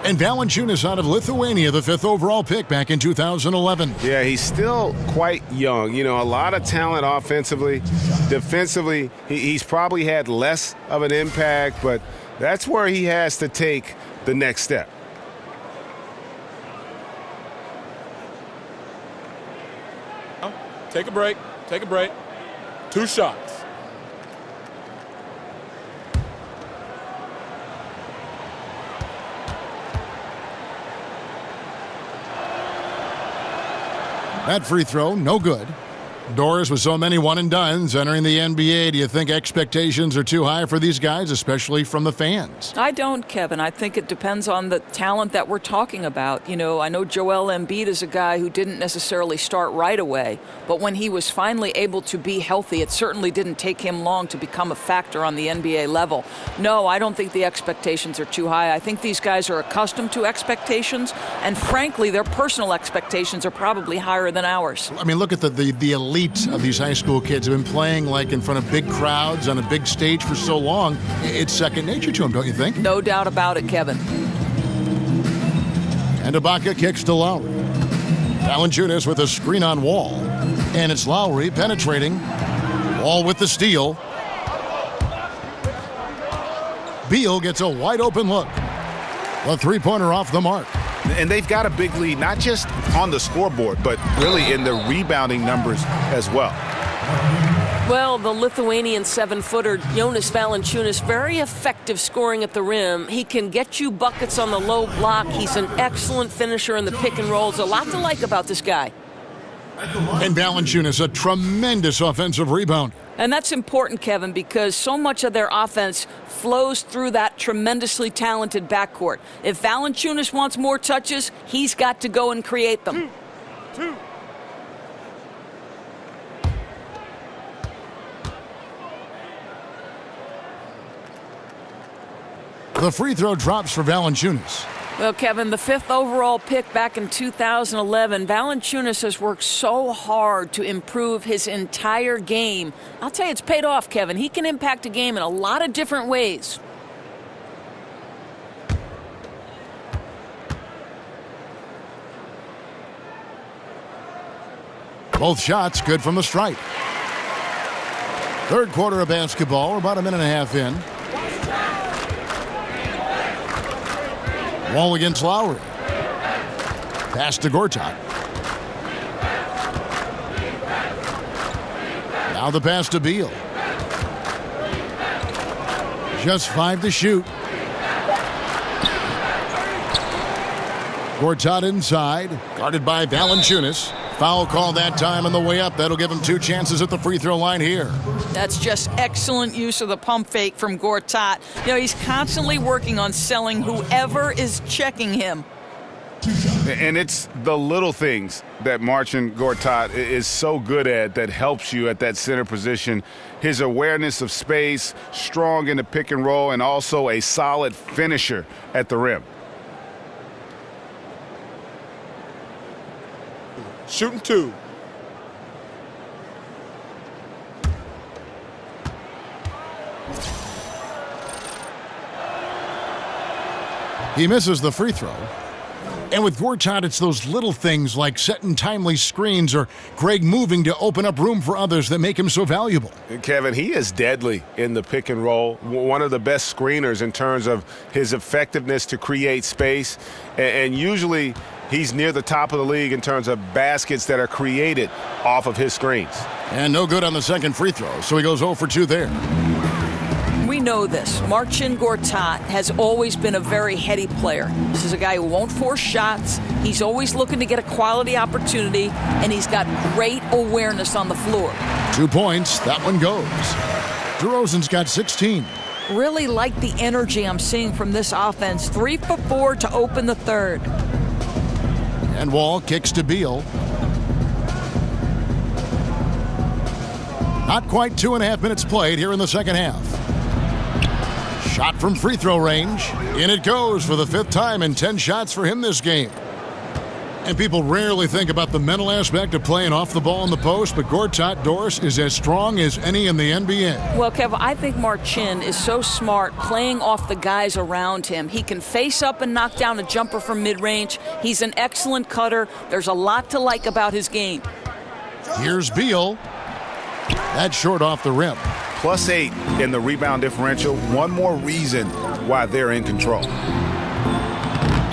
And Valanciunas out of Lithuania, the 5th overall pick back in 2011. Yeah, he's still quite young. You know, a lot of talent offensively. Defensively, he's probably had less of an impact, but that's where he has to take the next step. Take a break. Take a break. 2 shots. That free throw, no good. Doris with so many one-and-dones entering the NBA, do you think expectations are too high for these guys, especially from the fans? I don't, Kevin. I think it depends on the talent that we're talking about. You know, I know Joel Embiid is a guy who didn't necessarily start right away, but when he was finally able to be healthy, it certainly didn't take him long to become a factor on the NBA level. No, I don't think the expectations are too high. I think these guys are accustomed to expectations, and frankly, their personal expectations are probably higher than ours. I mean, look at the elite of these high school kids have been playing like in front of big crowds on a big stage for so long. It's second nature to them, don't you think? No doubt about it, Kevin. And Ibaka kicks to Lowry. Valanciunas with a screen on Wall. And it's Lowry penetrating. Wall with the steal. Beal gets a wide open look. A three-pointer off the mark. And they've got a big lead, not just on the scoreboard, but really in the rebounding numbers as well. Well, the Lithuanian 7-footer Jonas Valanciunas, very effective scoring at the rim. He can get you buckets on the low block. He's an excellent finisher in the pick and rolls. A lot to like about this guy. And Valanciunas, a tremendous offensive rebound. And that's important, Kevin, because so much of their offense flows through that tremendously talented backcourt. If Valanciunas wants more touches, he's got to go and create them. Two. The free throw drops for Valanciunas. Well, Kevin, the 5th overall pick back in 2011, Valanciunas has worked so hard to improve his entire game. I'll tell you, it's paid off, Kevin. He can impact a game in a lot of different ways. Both shots good from the stripe. Third quarter of basketball, we're about a minute and a half in. Wall against Lowry. Pass to Gortat. Now the pass to Beal. Just 5 to shoot. Gortat inside, guarded by Valanciunas. Foul call that time on the way up. That'll give him 2 chances at the free throw line here. That's just excellent use of the pump fake from Gortat. You know, he's constantly working on selling whoever is checking him. And it's the little things that Marcin Gortat is so good at that helps you at that center position. His awareness of space, strong in the pick and roll, and also a solid finisher at the rim. Shooting 2. He misses the free throw. And with Gortat, it's those little things like setting timely screens or Greg moving to open up room for others that make him so valuable. Kevin, he is deadly in the pick and roll. One of the best screeners in terms of his effectiveness to create space. And usually he's near the top of the league in terms of baskets that are created off of his screens. And no good on the second free throw, so he goes 0 for 2 there. We know this. Marcin Gortat has always been a very heady player. This is a guy who won't force shots. He's always looking to get a quality opportunity, and he's got great awareness on the floor. 2 points. That one goes. DeRozan's got 16. Really like the energy I'm seeing from this offense. 3 for 4 to open the third. And Wall kicks to Beal. Not quite 2.5 minutes played here in the second half. Shot from free throw range. In it goes for the 5th time and 10 shots for him this game. And people rarely think about the mental aspect of playing off the ball in the post, but Gortat Doris is as strong as any in the NBA. Well, Kev, I think Marcin is so smart playing off the guys around him. He can face up and knock down a jumper from mid-range. He's an excellent cutter. There's a lot to like about his game. Here's Beal. That's short off the rim. +8 in the rebound differential. One more reason why they're in control.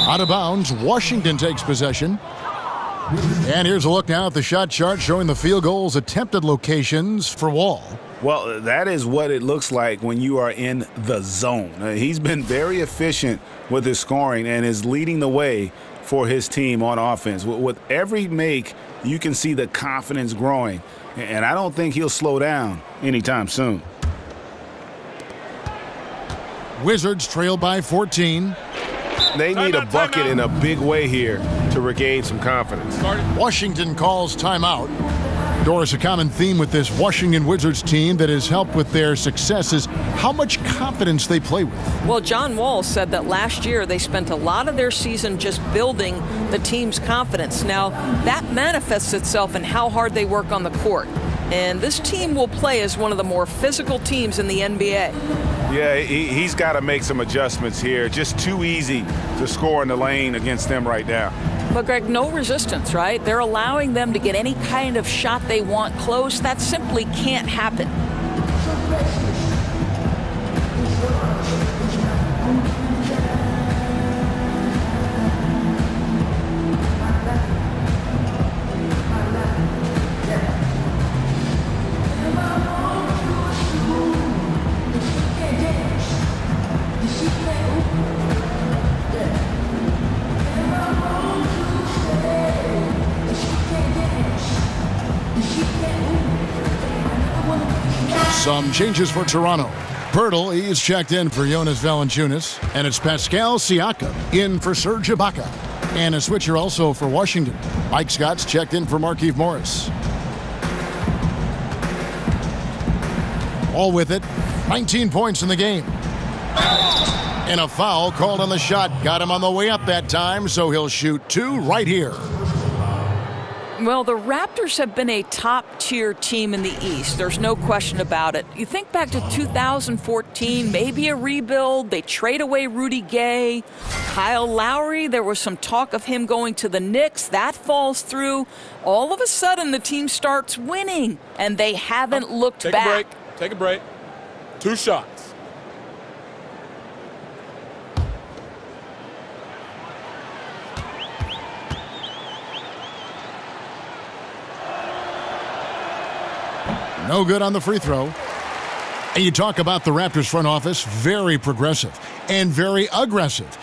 Out of bounds, Washington takes possession. And here's a look now at the shot chart showing the field goals attempted locations for Wall. Well, that is what it looks like when you are in the zone. He's been very efficient with his scoring and is leading the way for his team on offense. With every make, you can see the confidence growing. And I don't think he'll slow down anytime soon. Wizards trail by 14. They need a bucket in a big way here to regain some confidence. Washington calls timeout. Doris, a common theme with this Washington Wizards team that has helped with their success is how much confidence they play with. Well, John Wall said that last year they spent a lot of their season just building the team's confidence. Now, that manifests itself in how hard they work on the court. And this team will play as one of the more physical teams in the NBA. Yeah, he's got to make some adjustments here. Just too easy to score in the lane against them right now. But, Greg, no resistance, right? They're allowing them to get any kind of shot they want close. That simply can't happen. Some changes for Toronto. Hurdle, he's checked in for Jonas Valanciunas, and it's Pascal Siakam in for Serge Ibaka. And a switcher also for Washington. Mike Scott's checked in for Markieff Morris. All with it, 19 points in the game. And a foul called on the shot. Got him on the way up that time, so he'll shoot 2 right here. Well, the Raptors have been a top-tier team in the East. There's no question about it. You think back to 2014, maybe a rebuild. They trade away Rudy Gay. Kyle Lowry, there was some talk of him going to the Knicks. That falls through. All of a sudden, the team starts winning, and they haven't looked back. Take a break. 2 shots. No good on the free throw. And you talk about the Raptors front office, very progressive and very aggressive.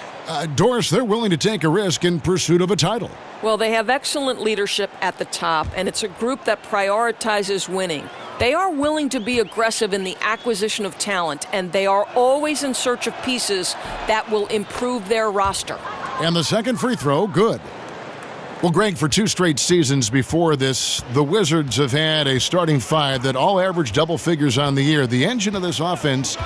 Doris, they're willing to take a risk in pursuit of a title. Well, they have excellent leadership at the top, and it's a group that prioritizes winning. They are willing to be aggressive in the acquisition of talent, and they are always in search of pieces that will improve their roster. And the second free throw, good. Well, Greg, for 2 straight seasons before this, the Wizards have had a starting 5 that all average double figures on the year. The engine of this offense,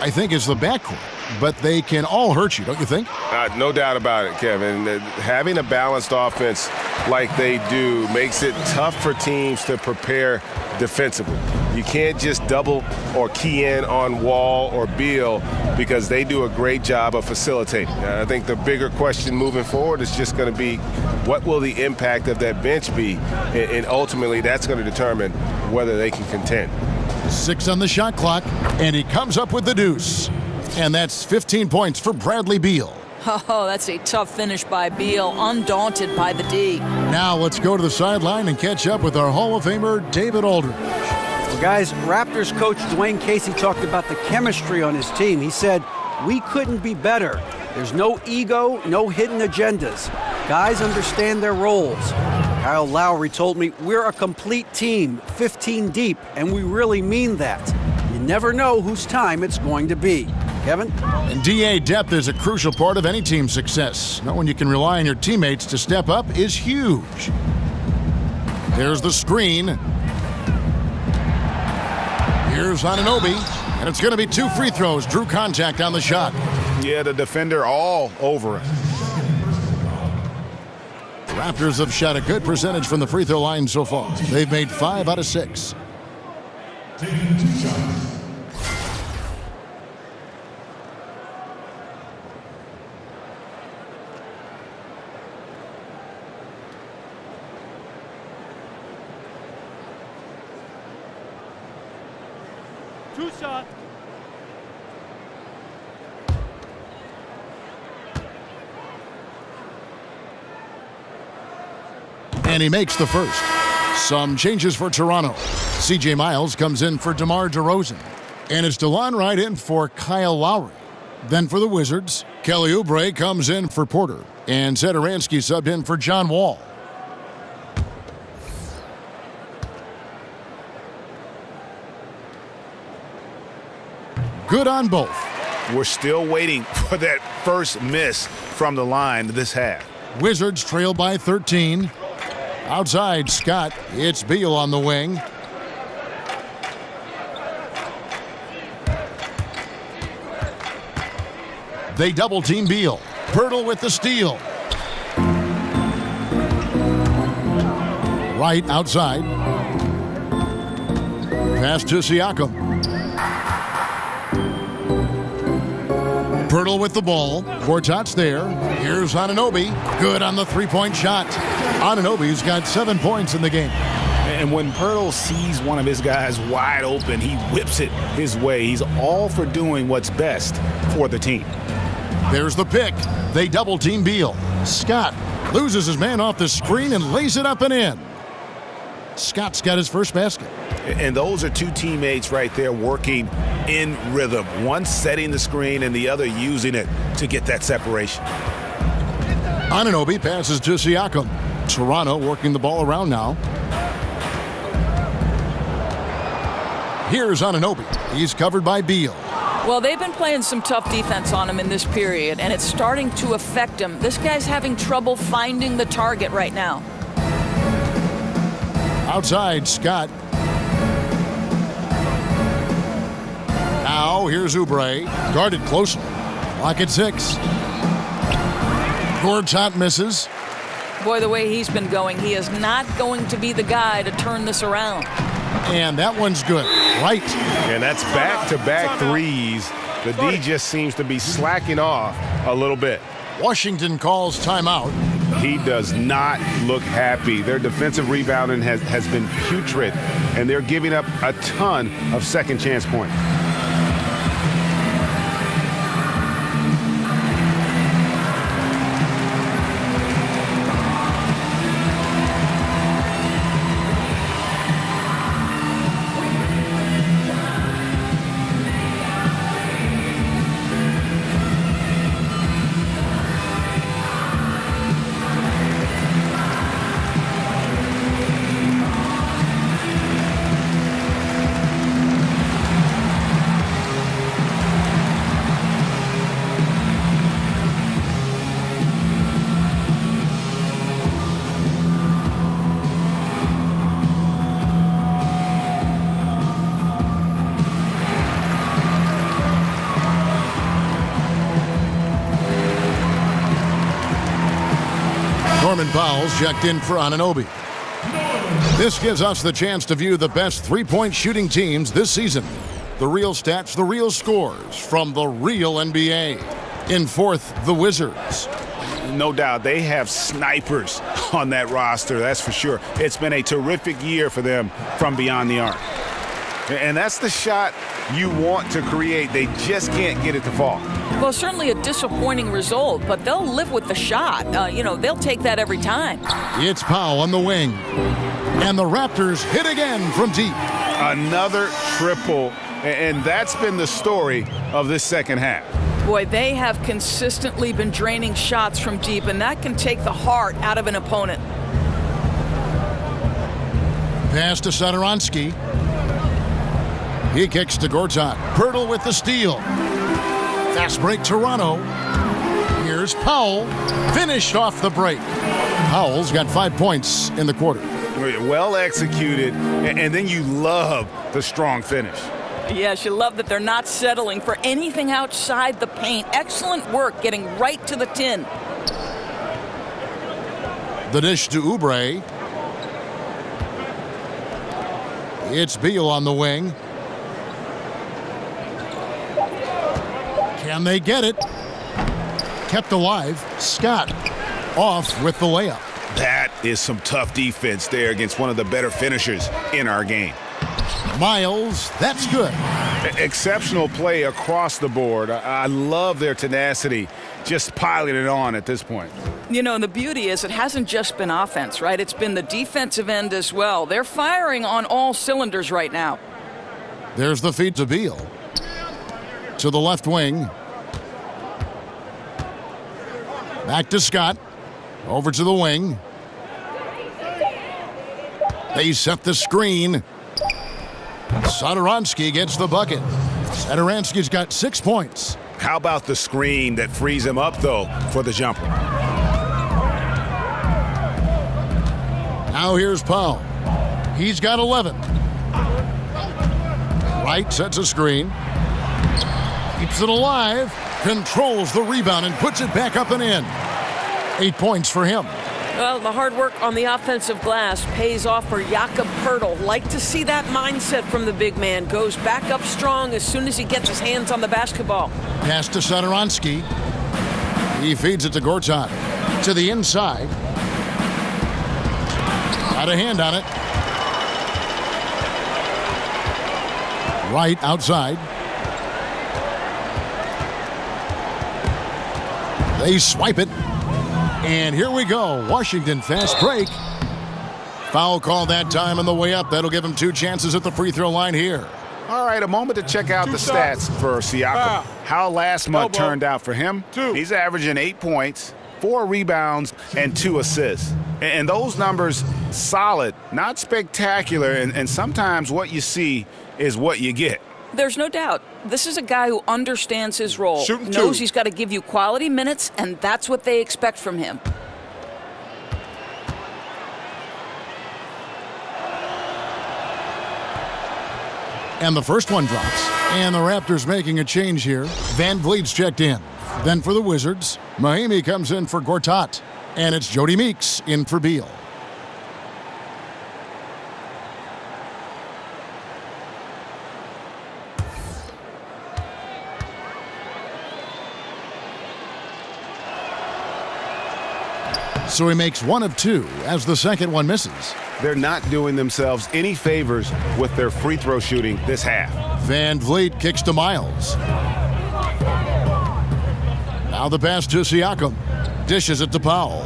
I think, is the backcourt, but they can all hurt you, don't you think? No doubt about it, Kevin. Having a balanced offense like they do makes it tough for teams to prepare defensively. You can't just double or key in on Wall or Beal because they do a great job of facilitating. I think the bigger question moving forward is just going to be what will the impact of that bench be, and ultimately that's going to determine whether they can contend. 6 on the shot clock, and he comes up with the deuce. And that's 15 points for Bradley Beal. Oh, that's a tough finish by Beal, undaunted by the D. Now let's go to the sideline and catch up with our Hall of Famer, David Aldridge. Well, guys, Raptors coach Dwayne Casey talked about the chemistry on his team. He said, "We couldn't be better. There's no ego, no hidden agendas. Guys understand their roles." Kyle Lowry told me, "We're a complete team, 15 deep, and we really mean that. You never know whose time it's going to be." Kevin? And DA depth is a crucial part of any team's success. Knowing you can rely on your teammates to step up is huge. There's the screen. Here's Anunoby, and it's going to be 2 free throws. Drew contact on the shot. Yeah, the defender all over it. Raptors have shot a good percentage from the free throw line so far. They've made 5 out of 6. Two shots. And he makes the first. Some changes for Toronto. C.J. Miles comes in for DeMar DeRozan. And it's DeLon Wright in for Kyle Lowry. Then for the Wizards, Kelly Oubre comes in for Porter. And Satoransky subbed in for John Wall. Good on both. We're still waiting for that first miss from the line this half. Wizards trail by 13. Outside, Scott. It's Beal on the wing. They double-team Beal. Hurdle with the steal. Right outside. Pass to Siakam. Hurdle with the ball. Gortat's there. Here's Anunoby. Good on the three-point shot. Anunoby's got 7 points in the game. And when Hurdle sees one of his guys wide open, he whips it his way. He's all for doing what's best for the team. There's the pick. They double-team Beal. Scott loses his man off the screen and lays it up and in. Scott's got his first basket. And those are two teammates right there working in rhythm. One setting the screen and the other using it to get that separation. Anunoby passes to Siakam. Toronto working the ball around now. Here's Anunoby. He's covered by Beal. Well, they've been playing some tough defense on him in this period, and it's starting to affect him. This guy's having trouble finding the target right now. Outside, Scott. Now, here's Oubre. Guarded closely. Lock at 6. Gortat misses. Boy, the way he's been going, he is not going to be the guy to turn this around. And that one's good. Right. And that's back-to-back threes. The D just seems to be slacking off a little bit. Washington calls timeout. He does not look happy. Their defensive rebounding has been putrid, and they're giving up a ton of second-chance points. Norman Powell's checked in for Anunoby. This gives us the chance to view the best three-point shooting teams this season. The real stats, the real scores from the real NBA. In fourth, the Wizards. No doubt, they have snipers on that roster, that's for sure. It's been a terrific year for them from beyond the arc. And that's the shot you want to create. They just can't get it to fall. Well, certainly a disappointing result, but they'll live with the shot. They'll take that every time. It's Powell on the wing. And the Raptors hit again from deep. Another triple, and that's been the story of this second half. Boy, they have consistently been draining shots from deep, and that can take the heart out of an opponent. Pass to Satoransky. He kicks to Gortat. Hurdle with the steal. Fast break Toronto. Here's Powell. Finished off the break. Powell's got 5 points in the quarter. Well executed, and then you love the strong finish. Yes, you love that they're not settling for anything outside the paint. Excellent work getting right to the tin. The dish to Oubre. It's Beal on the wing. Can they get it? Kept alive. Scott off with the layup. That is some tough defense there against one of the better finishers in our game. Miles, that's good. Exceptional play across the board. I love their tenacity, just piling it on at this point. And the beauty is it hasn't just been offense, right? It's been the defensive end as well. They're firing on all cylinders right now. There's the feed to Beal. To the left wing. Back to Scott. Over to the wing. They set the screen. Satoransky gets the bucket. Satoransky's got 6 points. How about the screen that frees him up, though, for the jumper? Now here's Powell. He's got 11. Wright sets a screen. Keeps it alive. Controls the rebound and puts it back up and in. 8 points for him. Well, the hard work on the offensive glass pays off for Jakob Hurdle. Like to see that mindset from the big man. Goes back up strong as soon as he gets his hands on the basketball. Pass to Satoransky. He feeds it to Gortat. To the inside. Got a hand on it. Right outside. They swipe it. And here we go. Washington fast break. Foul call that time on the way up. That'll give him 2 chances at the free throw line here. All right, a moment to check out the stats for Siakam. How last month turned out for him. He's averaging 8 points, 4 rebounds, and 2 assists. And those numbers, solid, not spectacular. And sometimes what you see is what you get. There's no doubt. This is a guy who understands his role, knows he's got to give you quality minutes, and that's what they expect from him. And the first one drops. And the Raptors making a change here. Van Vliet's checked in. Then for the Wizards, Mahimi comes in for Gortat. And it's Jody Meeks in for Beal. So he makes 1 of 2 as the second one misses. They're not doing themselves any favors with their free throw shooting this half. Van Vliet kicks to Miles. Now the pass to Siakam. Dishes it to Powell.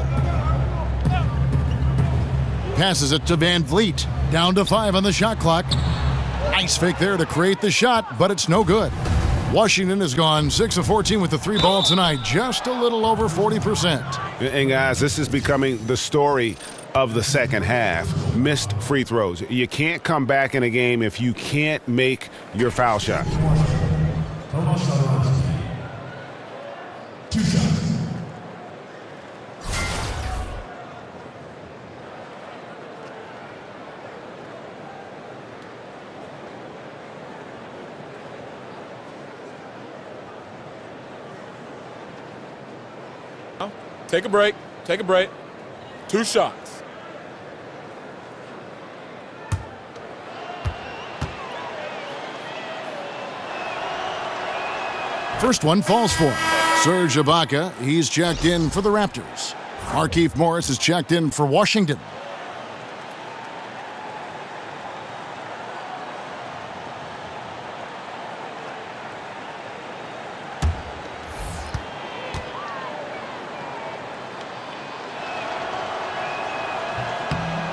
Passes it to Van Vliet. Down to 5 on the shot clock. Nice fake there to create the shot, but it's no good. Washington has gone 6 of 14 with the 3 ball tonight, just a little over 40%. And guys, this is becoming the story of the second half. Missed free throws. You can't come back in a game if you can't make your foul shot. Take a break. Take a break. 2 shots. First one falls for him. Serge Ibaka, he's checked in for the Raptors. Markieff Morris is checked in for Washington.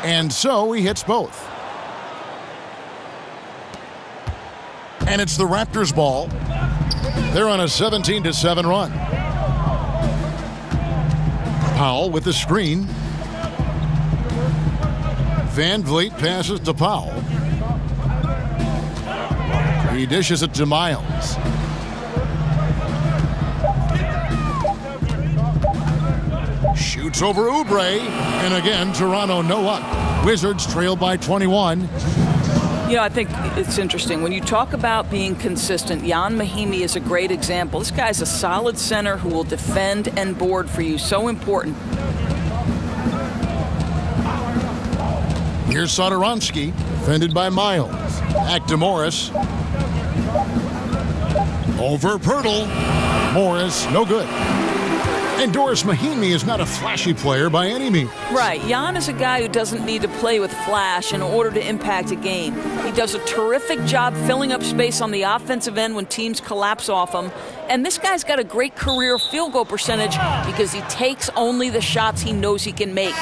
And so he hits both. And it's the Raptors' ball. They're on a 17-7 run. Powell with the screen. Van Vliet passes to Powell. He dishes it to Miles. Shoots over Oubre. And again, Toronto no luck. Wizards trail by 21. You know, I think it's interesting. When you talk about being consistent, Jan Mahimi is a great example. This guy's a solid center who will defend and board for you. So important. Here's Satoransky, defended by Miles. Back to Morris. Over Hurdle. Morris, no good. And Doris Mahimi is not a flashy player by any means. Right. Jan is a guy who doesn't need to play with flash in order to impact a game. He does a terrific job filling up space on the offensive end when teams collapse off him. And this guy's got a great career field goal percentage because he takes only the shots he knows he can make.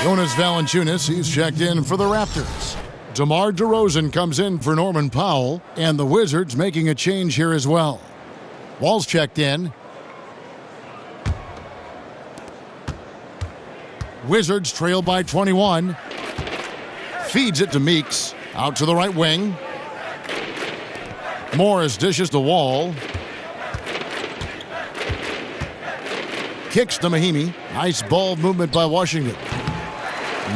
Jonas Valanciunas, he's checked in for the Raptors. DeMar DeRozan comes in for Norman Powell. And the Wizards making a change here as well. Wall's checked in. Wizards trail by 21. Feeds it to Meeks. Out to the right wing. Morris dishes the Wall. Kicks to Mahimi. Nice ball movement by Washington.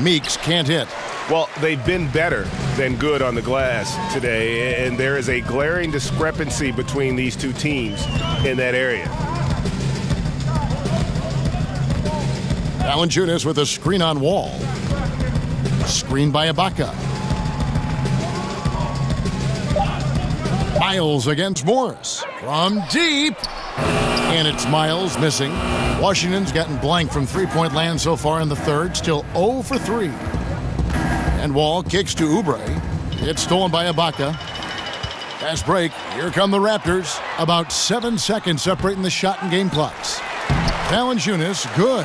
Meeks can't hit. Well, they've been better than good on the glass today, and there is a glaring discrepancy between these two teams in that area. Valanciunas with a screen on Wall. Screen by Ibaka. Miles against Morris. From deep. And it's Miles missing. Washington's gotten blank from three-point land so far in the third. Still 0 for 3. And Wall kicks to Oubre. It's stolen by Ibaka. Fast break. Here come the Raptors. About 7 seconds separating the shot and game clocks. Valanciunas, good.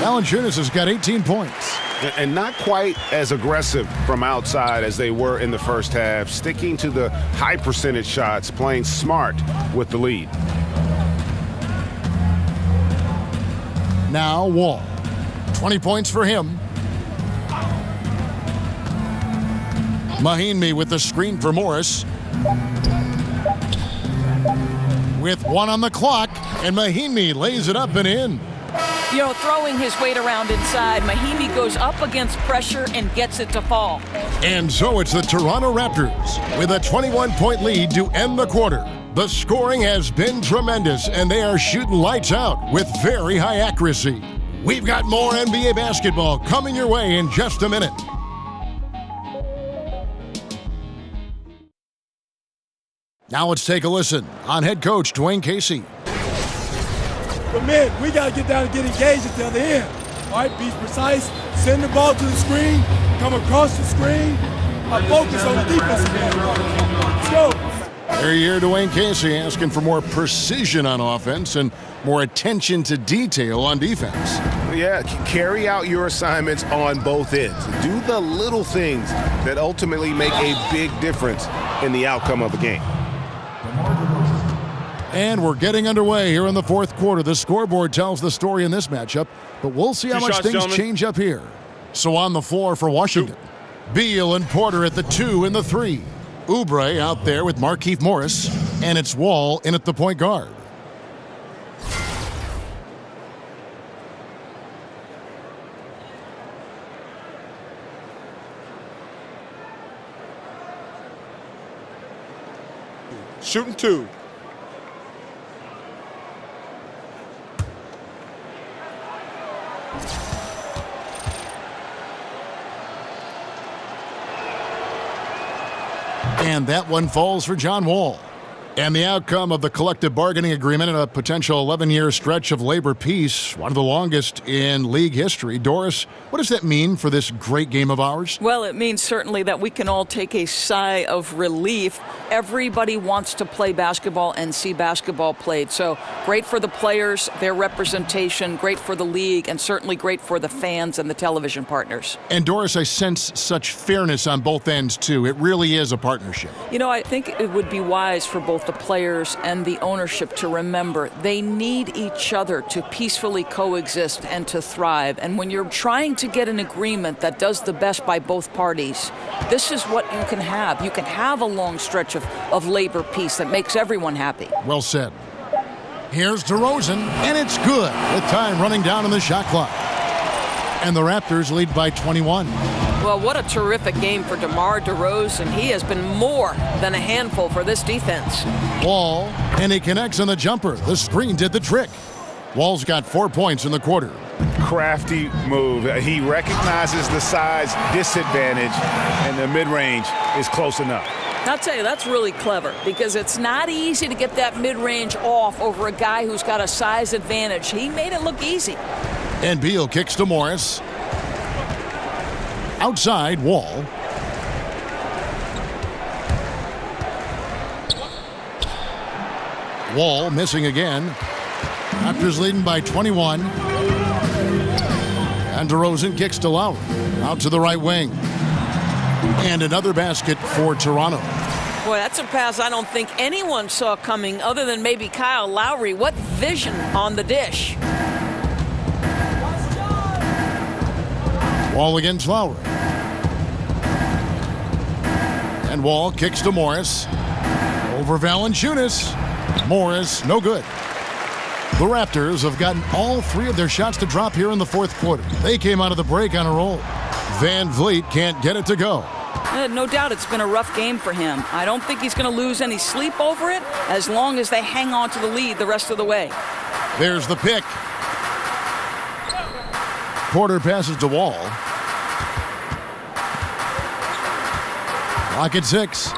Valanciunas has got 18 points. And not quite as aggressive from outside as they were in the first half, sticking to the high percentage shots, playing smart with the lead. Now Wall. 20 points for him. Mahinmi with the screen for Morris. With 1 on the clock, and Mahinmi lays it up and in. You know, throwing his weight around inside, Mahinmi goes up against pressure and gets it to fall. And so it's the Toronto Raptors with a 21-point lead to end the quarter. The scoring has been tremendous, and they are shooting lights out with very high accuracy. We've got more NBA basketball coming your way in just a minute. Now let's take a listen on head coach Dwayne Casey. But man, we got to get down and get engaged at the other end. All right, be precise, send the ball to the screen, come across the screen, focus on the defensive end. Let's go. There you hear Dwayne Casey asking for more precision on offense and more attention to detail on defense. Yeah, carry out your assignments on both ends. Do the little things that ultimately make a big difference in the outcome of the game. And we're getting underway here in the fourth quarter. The scoreboard tells the story in this matchup, but we'll see how much things change up here. So on the floor for Washington, Beal and Porter at the 2 and the 3. Oubre out there with Markieff Morris, and it's Wall in at the point guard. Shooting 2. And that one falls for John Wall. And the outcome of the collective bargaining agreement and a potential 11-year stretch of labor peace, one of the longest in league history. Doris, what does that mean for this great game of ours? Well, it means certainly that we can all take a sigh of relief. Everybody wants to play basketball and see basketball played. So great for the players, their representation, great for the league, and certainly great for the fans and the television partners. And Doris, I sense such fairness on both ends, too. It really is a partnership. You know, I think it would be wise for both the players and the ownership to remember they need each other to peacefully coexist and to thrive. And when you're trying to get an agreement that does the best by both parties, this is what you can have. You can have a long stretch of labor peace that makes everyone happy. Well said. Here's DeRozan, and it's good with time running down on the shot clock. And the Raptors lead by 21. Well, what a terrific game for DeMar DeRozan. He has been more than a handful for this defense. Wall, and he connects on the jumper. The screen did the trick. Wall's got 4 points in the quarter. Crafty move. He recognizes the size disadvantage, and the mid-range is close enough. I'll tell you, that's really clever because it's not easy to get that mid-range off over a guy who's got a size advantage. He made it look easy. And Beal kicks to Morris. Outside, Wall. Wall missing again. Raptors leading by 21. And DeRozan kicks to Lowry. Out to the right wing. And another basket for Toronto. Boy, that's a pass I don't think anyone saw coming other than maybe Kyle Lowry. What vision on the dish. Wall against Lowry. And Wall kicks to Morris. Over Valanciunas. Morris, no good. The Raptors have gotten all 3 of their shots to drop here in the fourth quarter. They came out of the break on a roll. Van Vliet can't get it to go. No doubt it's been a rough game for him. I don't think he's going to lose any sleep over it as long as they hang on to the lead the rest of the way. There's the pick. Porter passes to Wall. Clock at 6.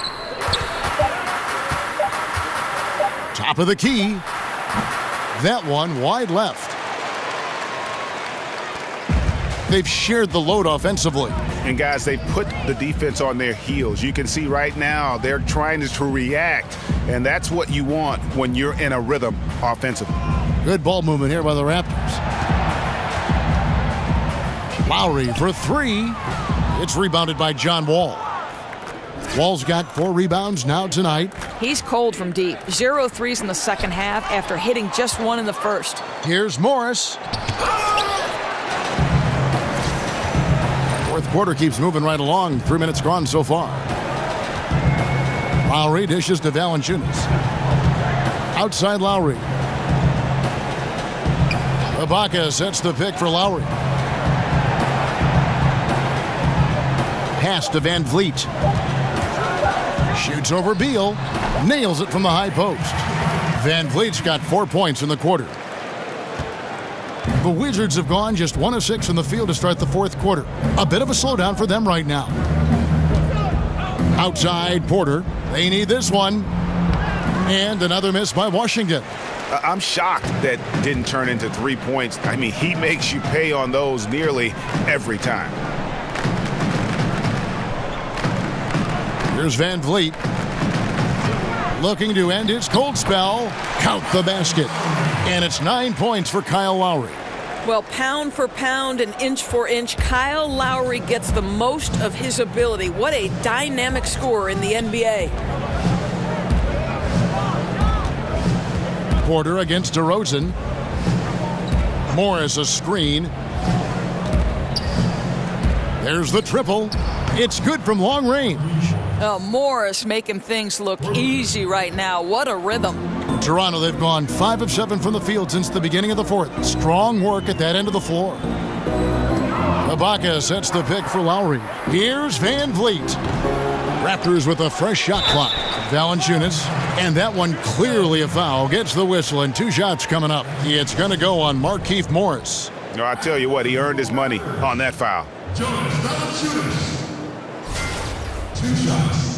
Top of the key. That one wide left. They've shared the load offensively. And guys, they've put the defense on their heels. You can see right now they're trying to react, and that's what you want when you're in a rhythm offensively. Good ball movement here by the Raptors. Lowry for 3. It's rebounded by John Wall. Wall's got 4 rebounds now tonight. He's cold from deep. 0 threes in the second half after hitting just 1 in the first. Here's Morris. Fourth quarter keeps moving right along. 3 minutes gone so far. Lowry dishes to Valanciunas. Outside Lowry. Ibaka sets the pick for Lowry. Pass to Van Vliet. Shoots over Beal. Nails it from the high post. Van Vliet's got 4 points in the quarter. The Wizards have gone just 1 of 6 in the field to start the fourth quarter. A bit of a slowdown for them right now. Outside Porter. They need this one. And another miss by Washington. I'm shocked that didn't turn into 3 points. I mean, he makes you pay on those nearly every time. Here's Van Vliet. Looking to end his cold spell. Count the basket. And it's 9 points for Kyle Lowry. Well, pound for pound and inch for inch, Kyle Lowry gets the most of his ability. What a dynamic scorer in the NBA. Porter against DeRozan. Morris a screen. There's the triple. It's good from long range. Oh, Morris making things look easy right now. What a rhythm. Toronto, they've gone 5 of 7 from the field since the beginning of the fourth. Strong work at that end of the floor. Ibaka sets the pick for Lowry. Here's Van Vliet. Raptors with a fresh shot clock. Valanciunas, and that one clearly a foul. Gets the whistle, and 2 shots coming up. It's going to go on Markieff Morris. No, I tell you what, he earned his money on that foul. 2 shots.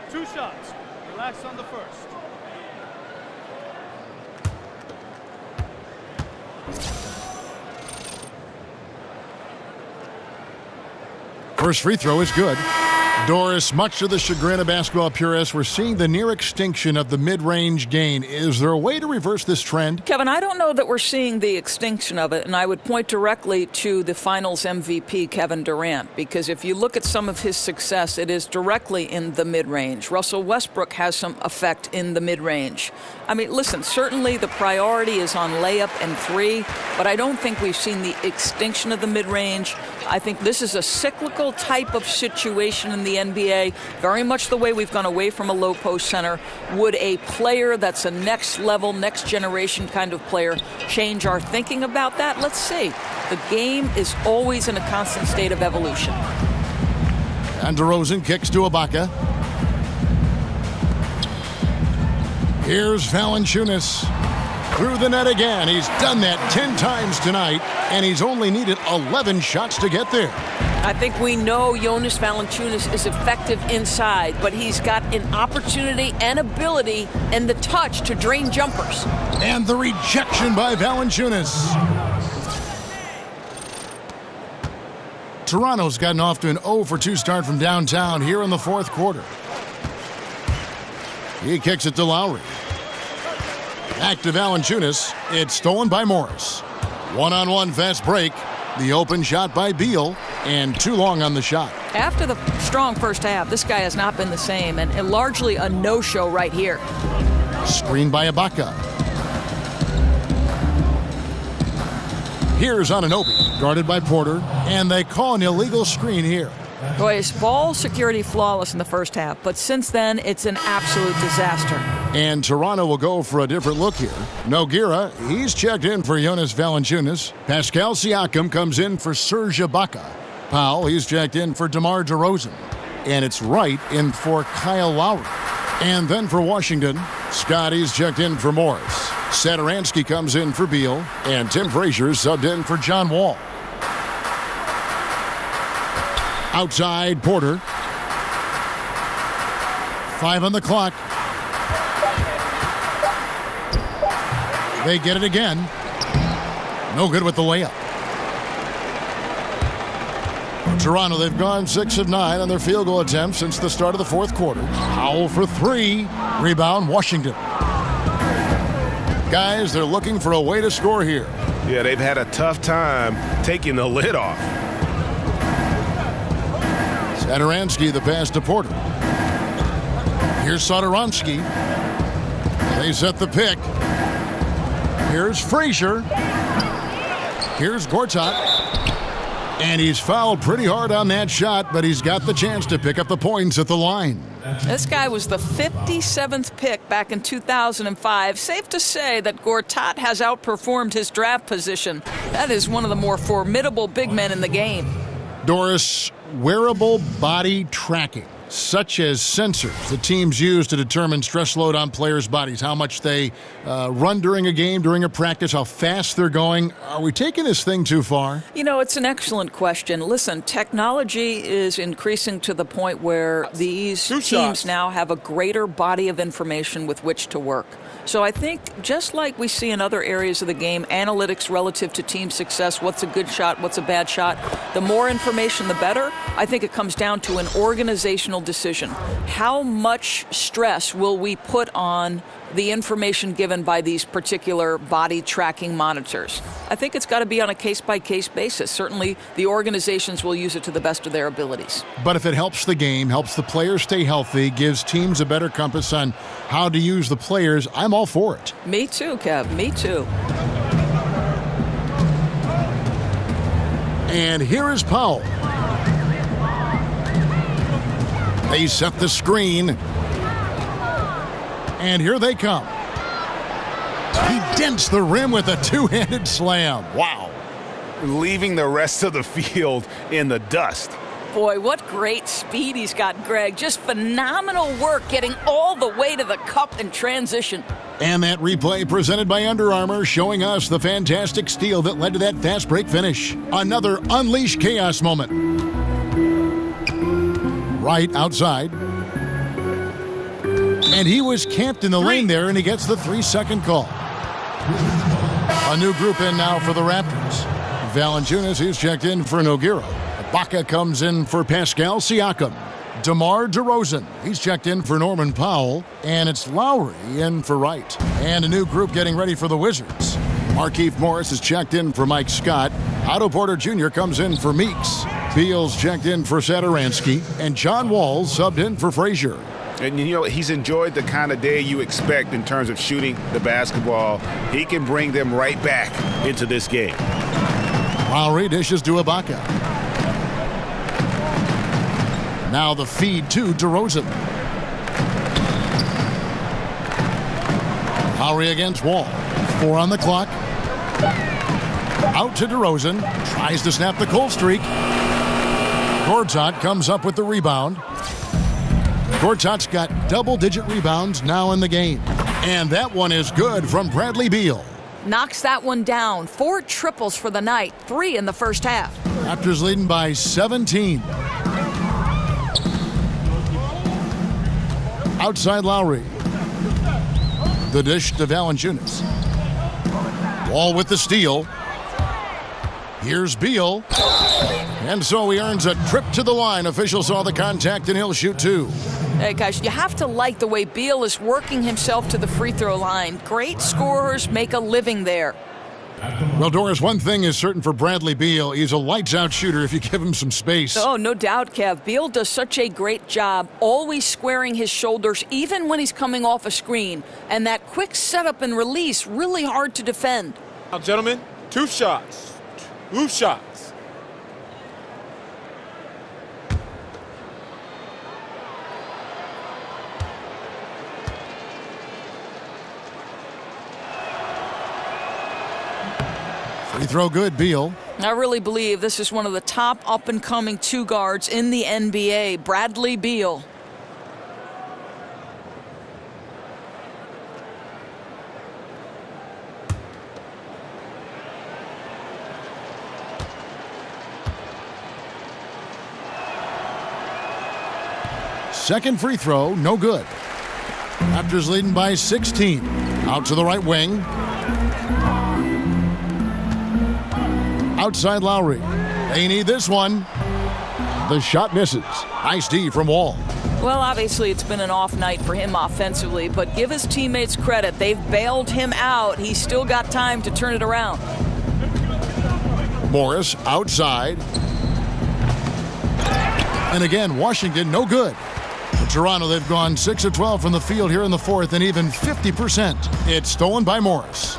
Two shots. Relax on the first. First free throw is good. Doris, much to the chagrin of basketball purists, we're seeing the near extinction of the mid-range game. Is there a way to reverse this trend? Kevin, I don't know that we're seeing the extinction of it, and I would point directly to the Finals MVP, Kevin Durant, because if you look at some of his success, it is directly in the mid-range. Russell Westbrook has some effect in the mid-range. I mean, listen, certainly the priority is on layup and 3, but I don't think we've seen the extinction of the mid-range. I think this is a cyclical type of situation in the NBA, very much the way we've gone away from a low post center. Would a player that's a next level, next generation kind of player change our thinking about that? Let's see. The game is always in a constant state of evolution. And DeRozan kicks to Ibaka. Here's Valanciunas. Through the net again. He's done that 10 times tonight, and he's only needed 11 shots to get there. I think we know Jonas Valanciunas is effective inside, but he's got an opportunity and ability and the touch to drain jumpers. And the rejection by Valanciunas. Toronto's gotten off to an 0-for-2 start from downtown here in the fourth quarter. He kicks it to Lowry. Back to Valanciunas. It's stolen by Morris. One-on-one fast break. The open shot by Beal, and too long on the shot. After the strong first half, this guy has not been the same, and largely a no-show right here. Screen by Ibaka. Here's Anunoby, guarded by Porter, and they call an illegal screen here. Boy, his ball security flawless in the first half, but since then, it's an absolute disaster. And Toronto will go for a different look here. Nogueira, he's checked in for Jonas Valanciunas. Pascal Siakam comes in for Serge Ibaka. Powell, he's checked in for DeMar DeRozan. And it's Wright in for Kyle Lowry. And then for Washington, Scotty's checked in for Morris. Satoransky comes in for Beal. And Tim Frazier subbed in for John Wall. Outside, Porter. 5 on the clock. They get it again. No good with the layup. Toronto, they've gone 6 of 9 on their field goal attempts since the start of the fourth quarter. Powell for 3. Rebound, Washington. Guys, they're looking for a way to score here. Yeah, they've had a tough time taking the lid off. Satoransky, the pass to Porter. Here's Satoransky. They set the pick. Here's Frazier. Here's Gortat. And he's fouled pretty hard on that shot, but he's got the chance to pick up the points at the line. This guy was the 57th pick back in 2005. Safe to say that Gortat has outperformed his draft position. That is one of the more formidable big men in the game. Doris, wearable body tracking, such as sensors that teams use to determine stress load on players' bodies, how much they run during a game, during a practice, how fast they're going. Are we taking this thing too far? You know, it's an excellent question. Listen, technology is increasing to the point where these teams now have a greater body of information with which to work. So I think just like we see in other areas of the game, analytics relative to team success, what's a good shot, what's a bad shot, the more information, the better. I think it comes down to an organizational decision. How much stress will we put on the information given by these particular body tracking monitors? I think it's got to be on a case-by-case basis. Certainly, the organizations will use it to the best of their abilities. But if it helps the game, helps the players stay healthy, gives teams a better compass on how to use the players, I'm all for it. Me too, Kev. Me too. And here is Powell. They set the screen. And here they come. He dents the rim with a two-handed slam. Wow. Leaving the rest of the field in the dust. Boy, what great speed he's got, Greg. Just phenomenal work getting all the way to the cup in transition. And that replay presented by Under Armour showing us the fantastic steal that led to that fast break finish. Another Unleash Chaos moment. Right outside. And he was camped in the lane there, and he gets the 3-second call. A new group in now for the Raptors. Valanciunas, who's checked in for Nogueira. Ibaka comes in for Pascal Siakam. DeMar DeRozan, he's checked in for Norman Powell. And it's Lowry in for Wright. And a new group getting ready for the Wizards. Markieff Morris is checked in for Mike Scott. Otto Porter Jr. comes in for Meeks. Beal's checked in for Satoransky. And John Wall subbed in for Frazier. And, you know, he's enjoyed the kind of day you expect in terms of shooting the basketball. He can bring them right back into this game. Lowry dishes to Ibaka. Now the feed to DeRozan. Lowry against Wall. 4 on the clock. Out to DeRozan. Tries to snap the cold streak. Gortat comes up with the rebound. Gortat's got double-digit rebounds now in the game. And that one is good from Bradley Beal. Knocks that one down. 4 triples for the night. 3 in the first half. Raptors leading by 17. Outside Lowry. The dish to Valanciunas. Wall with the steal. Here's Beal. And so he earns a trip to the line. Official saw the contact, and he'll shoot 2. Hey, guys, you have to like the way Beal is working himself to the free throw line. Great scorers make a living there. Well, Doris, one thing is certain for Bradley Beal. He's a lights-out shooter if you give him some space. Oh, no doubt, Kev. Beal does such a great job always squaring his shoulders, even when he's coming off a screen. And that quick setup and release, really hard to defend. Now, gentlemen, 2 shots. 2 shots. Free throw good, Beal. I really believe this is one of the top up-and-coming two guards in the NBA, Bradley Beal. Second free throw, no good. Raptors leading by 16. Out to the right wing. Outside Lowry. They need this one. The shot misses. Nice D from Wall. Well, obviously it's been an off night for him offensively, but give his teammates credit. They've bailed him out. He's still got time to turn it around. Morris outside. And again, Washington no good. For Toronto, they've gone 6 of 12 from the field here in the fourth and even 50%. It's stolen by Morris.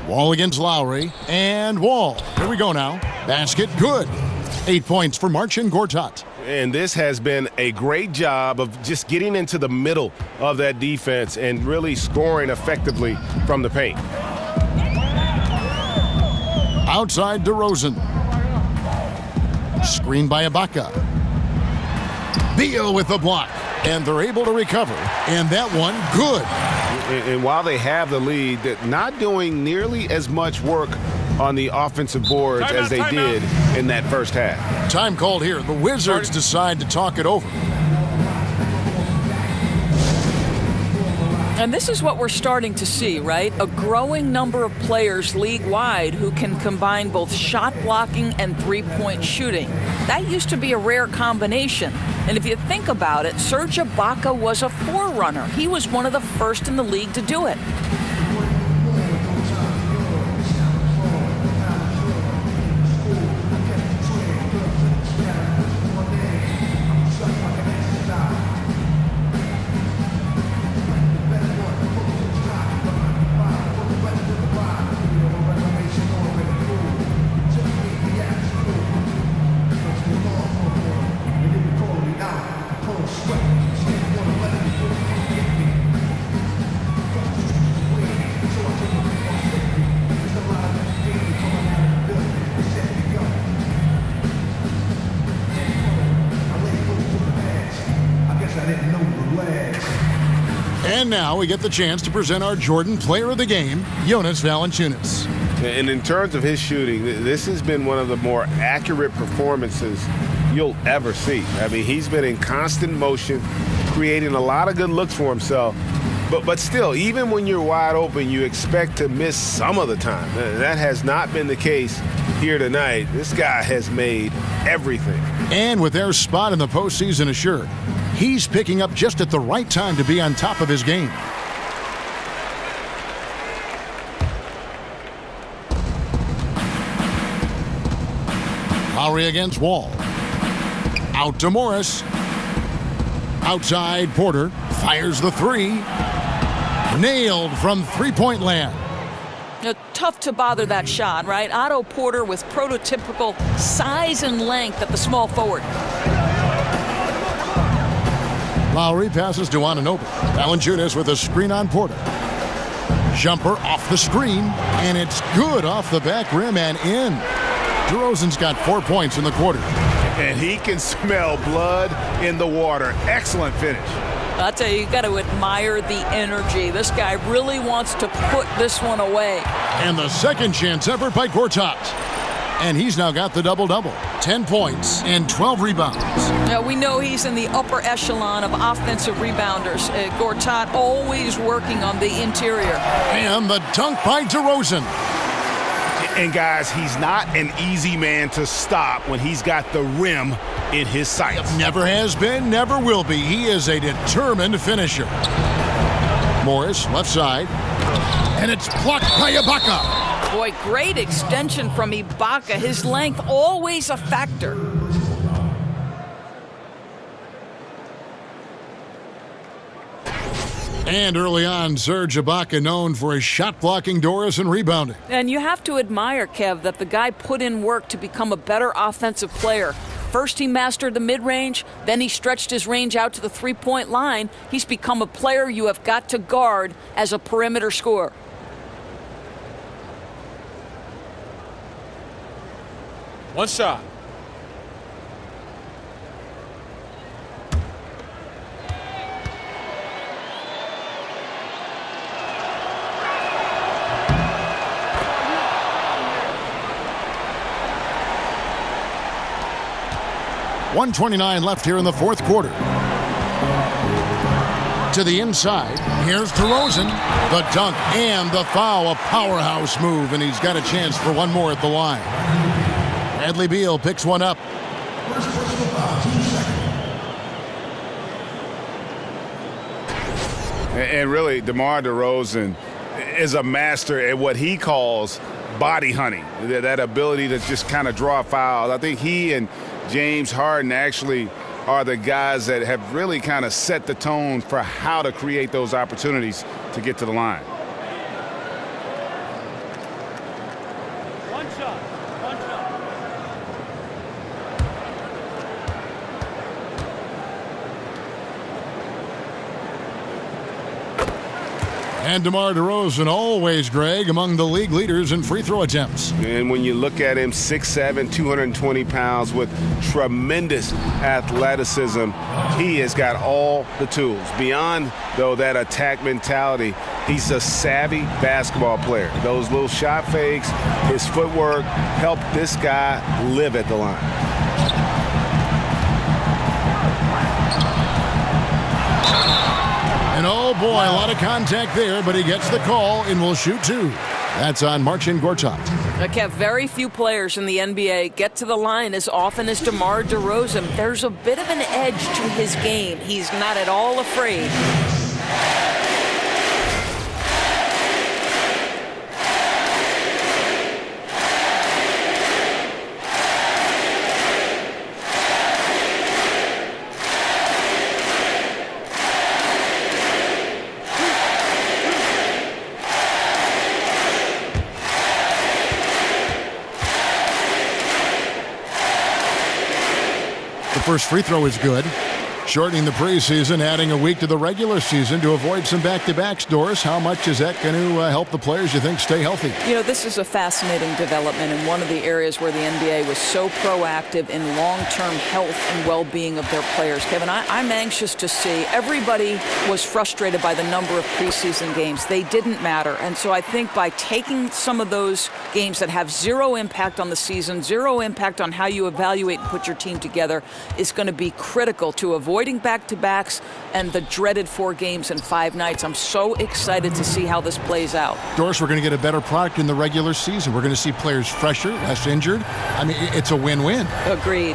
Wall against Lowry, and Wall. Here we go now. Basket good. 8 points for Marcin Gortat. And this has been a great job of just getting into the middle of that defense and really scoring effectively from the paint. Outside DeRozan. Screened by Ibaka. Beal with the block. And they're able to recover. And that one, good. And while they have the lead, they're not doing nearly as much work on the offensive boards as they did in that first half. Time called here. The Wizards decide to talk it over. And this is what we're starting to see, right? A growing number of players league-wide who can combine both shot blocking and three-point shooting. That used to be a rare combination. And if you think about it, Serge Ibaka was a forerunner. He was one of the first in the league to do it. And now we get the chance to present our Jordan Player of the Game, Jonas Valanciunas. And in terms of his shooting, this has been one of the more accurate performances you'll ever see. I mean, he's been in constant motion, creating a lot of good looks for himself. But still, even when you're wide open, you expect to miss some of the time. That has not been the case here tonight. This guy has made everything. And with their spot in the postseason assured, he's picking up just at the right time to be on top of his game. Lowry against Wall. Out to Morris. Outside Porter. Fires the three. Nailed from three-point land. Tough to bother that shot, right? Otto Porter with prototypical size and length at the small forward. Lowry passes to Anunoby. Valanciunas with a screen on Porter. Jumper off the screen, and it's good off the back rim and in. DeRozan's got 4 points in the quarter. And he can smell blood in the water. Excellent finish. I'll tell you, you got to admire the energy. This guy really wants to put this one away. And the second chance effort by Gortat. And he's now got the double-double. 10 points and 12 rebounds. Now, we know he's in the upper echelon of offensive rebounders. Gortat always working on the interior. And the dunk by DeRozan. And guys, he's not an easy man to stop when he's got the rim in his sights. Never has been, never will be. He is a determined finisher. Morris, left side. And it's blocked by Ibaka. Boy, great extension from Ibaka. His length always a factor. And early on, Serge Ibaka known for his shot blocking Doris and rebounding. And you have to admire, Kev, that the guy put in work to become a better offensive player. First he mastered the mid-range, then he stretched his range out to the three-point line. He's become a player you have got to guard as a perimeter scorer. One shot. .129 left here in the fourth quarter. To the inside. Here's DeRozan. The dunk and the foul. A powerhouse move, and he's got a chance for one more at the line. Bradley Beal picks one up. And really, DeMar DeRozan is a master at what he calls body hunting, that ability to just kind of draw fouls. I think he and James Harden actually are the guys that have really kind of set the tone for how to create those opportunities to get to the line. One shot. And DeMar DeRozan, always, Greg, among the league leaders in free throw attempts. And when you look at him, 6'7", 220 pounds with tremendous athleticism, he has got all the tools. Beyond, though, that attack mentality, he's a savvy basketball player. Those little shot fakes, his footwork help this guy live at the line. And oh boy, a lot of contact there, but he gets the call and will shoot two. That's on Marcin Gortat. Kev, very few players in the NBA get to the line as often as DeMar DeRozan. There's a bit of an edge to his game. He's not at all afraid. First free throw is good. Shortening the preseason, adding a week to the regular season to avoid some back-to-backs. Doris, how much is that going to help the players, you think, stay healthy? You know, this is a fascinating development in one of the areas where the NBA was so proactive in long-term health and well-being of their players. Kevin, I'm anxious to see. Everybody was frustrated by the number of preseason games. They didn't matter. And so I think by taking some of those games that have zero impact on the season, zero impact on how you evaluate and put your team together, is going to be critical to avoiding back-to-backs and the dreaded 4 games in 5 nights. I'm so excited to see how this plays out. Doris, we're going to get a better product in the regular season. We're going to see players fresher, less injured. I mean, it's a win-win. Agreed.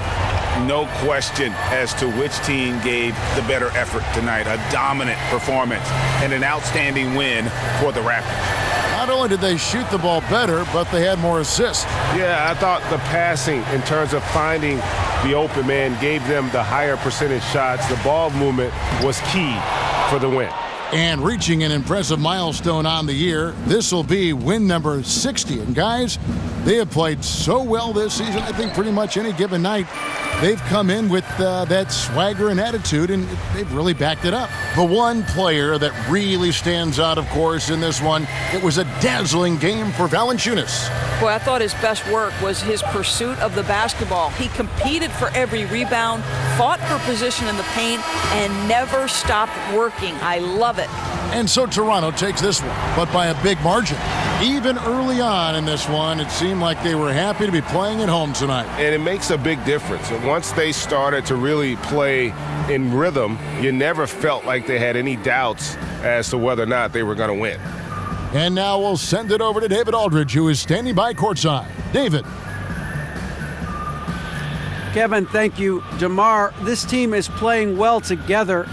No question as to which team gave the better effort tonight. A dominant performance and an outstanding win for the Raptors. Not only did they shoot the ball better, but they had more assists. Yeah, I thought the passing in terms of finding the open man gave them the higher percentage shots. The ball movement was key for the win. And reaching an impressive milestone on the year, this will be win number 60. And guys, they have played so well this season. I think pretty much any given night, they've come in with that swagger and attitude, and they've really backed it up. The one player that really stands out, of course, in this one, it was a dazzling game for Valanciunas. Boy, I thought his best work was his pursuit of the basketball. He competed for every rebound, fought for position in the paint, and never stopped working. I love it. And so Toronto takes this one, but by a big margin. Even early on in this one, it seemed like they were happy to be playing at home tonight. And it makes a big difference. And once they started to really play in rhythm, you never felt like they had any doubts as to whether or not they were going to win. And now we'll send it over to David Aldridge, who is standing by courtside. David. Kevin, thank you. DeMar, this team is playing well together.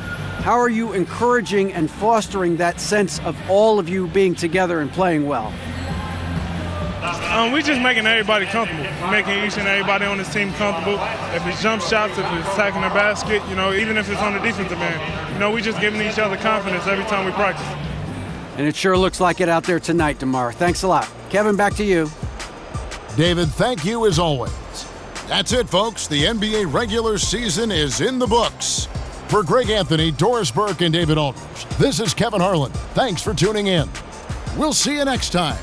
How are you encouraging and fostering that sense of all of you being together and playing well? We just making everybody comfortable. Making each and everybody on this team comfortable. If it's jump shots, if it's attacking the basket, even if it's on the defensive end. We just giving each other confidence every time we practice. And it sure looks like it out there tonight, DeMar. Thanks a lot. Kevin, back to you. David, thank you as always. That's it, folks. The NBA regular season is in the books. For Greg Anthony, Doris Burke, and David Aldridge, this is Kevin Harlan. Thanks for tuning in. We'll see you next time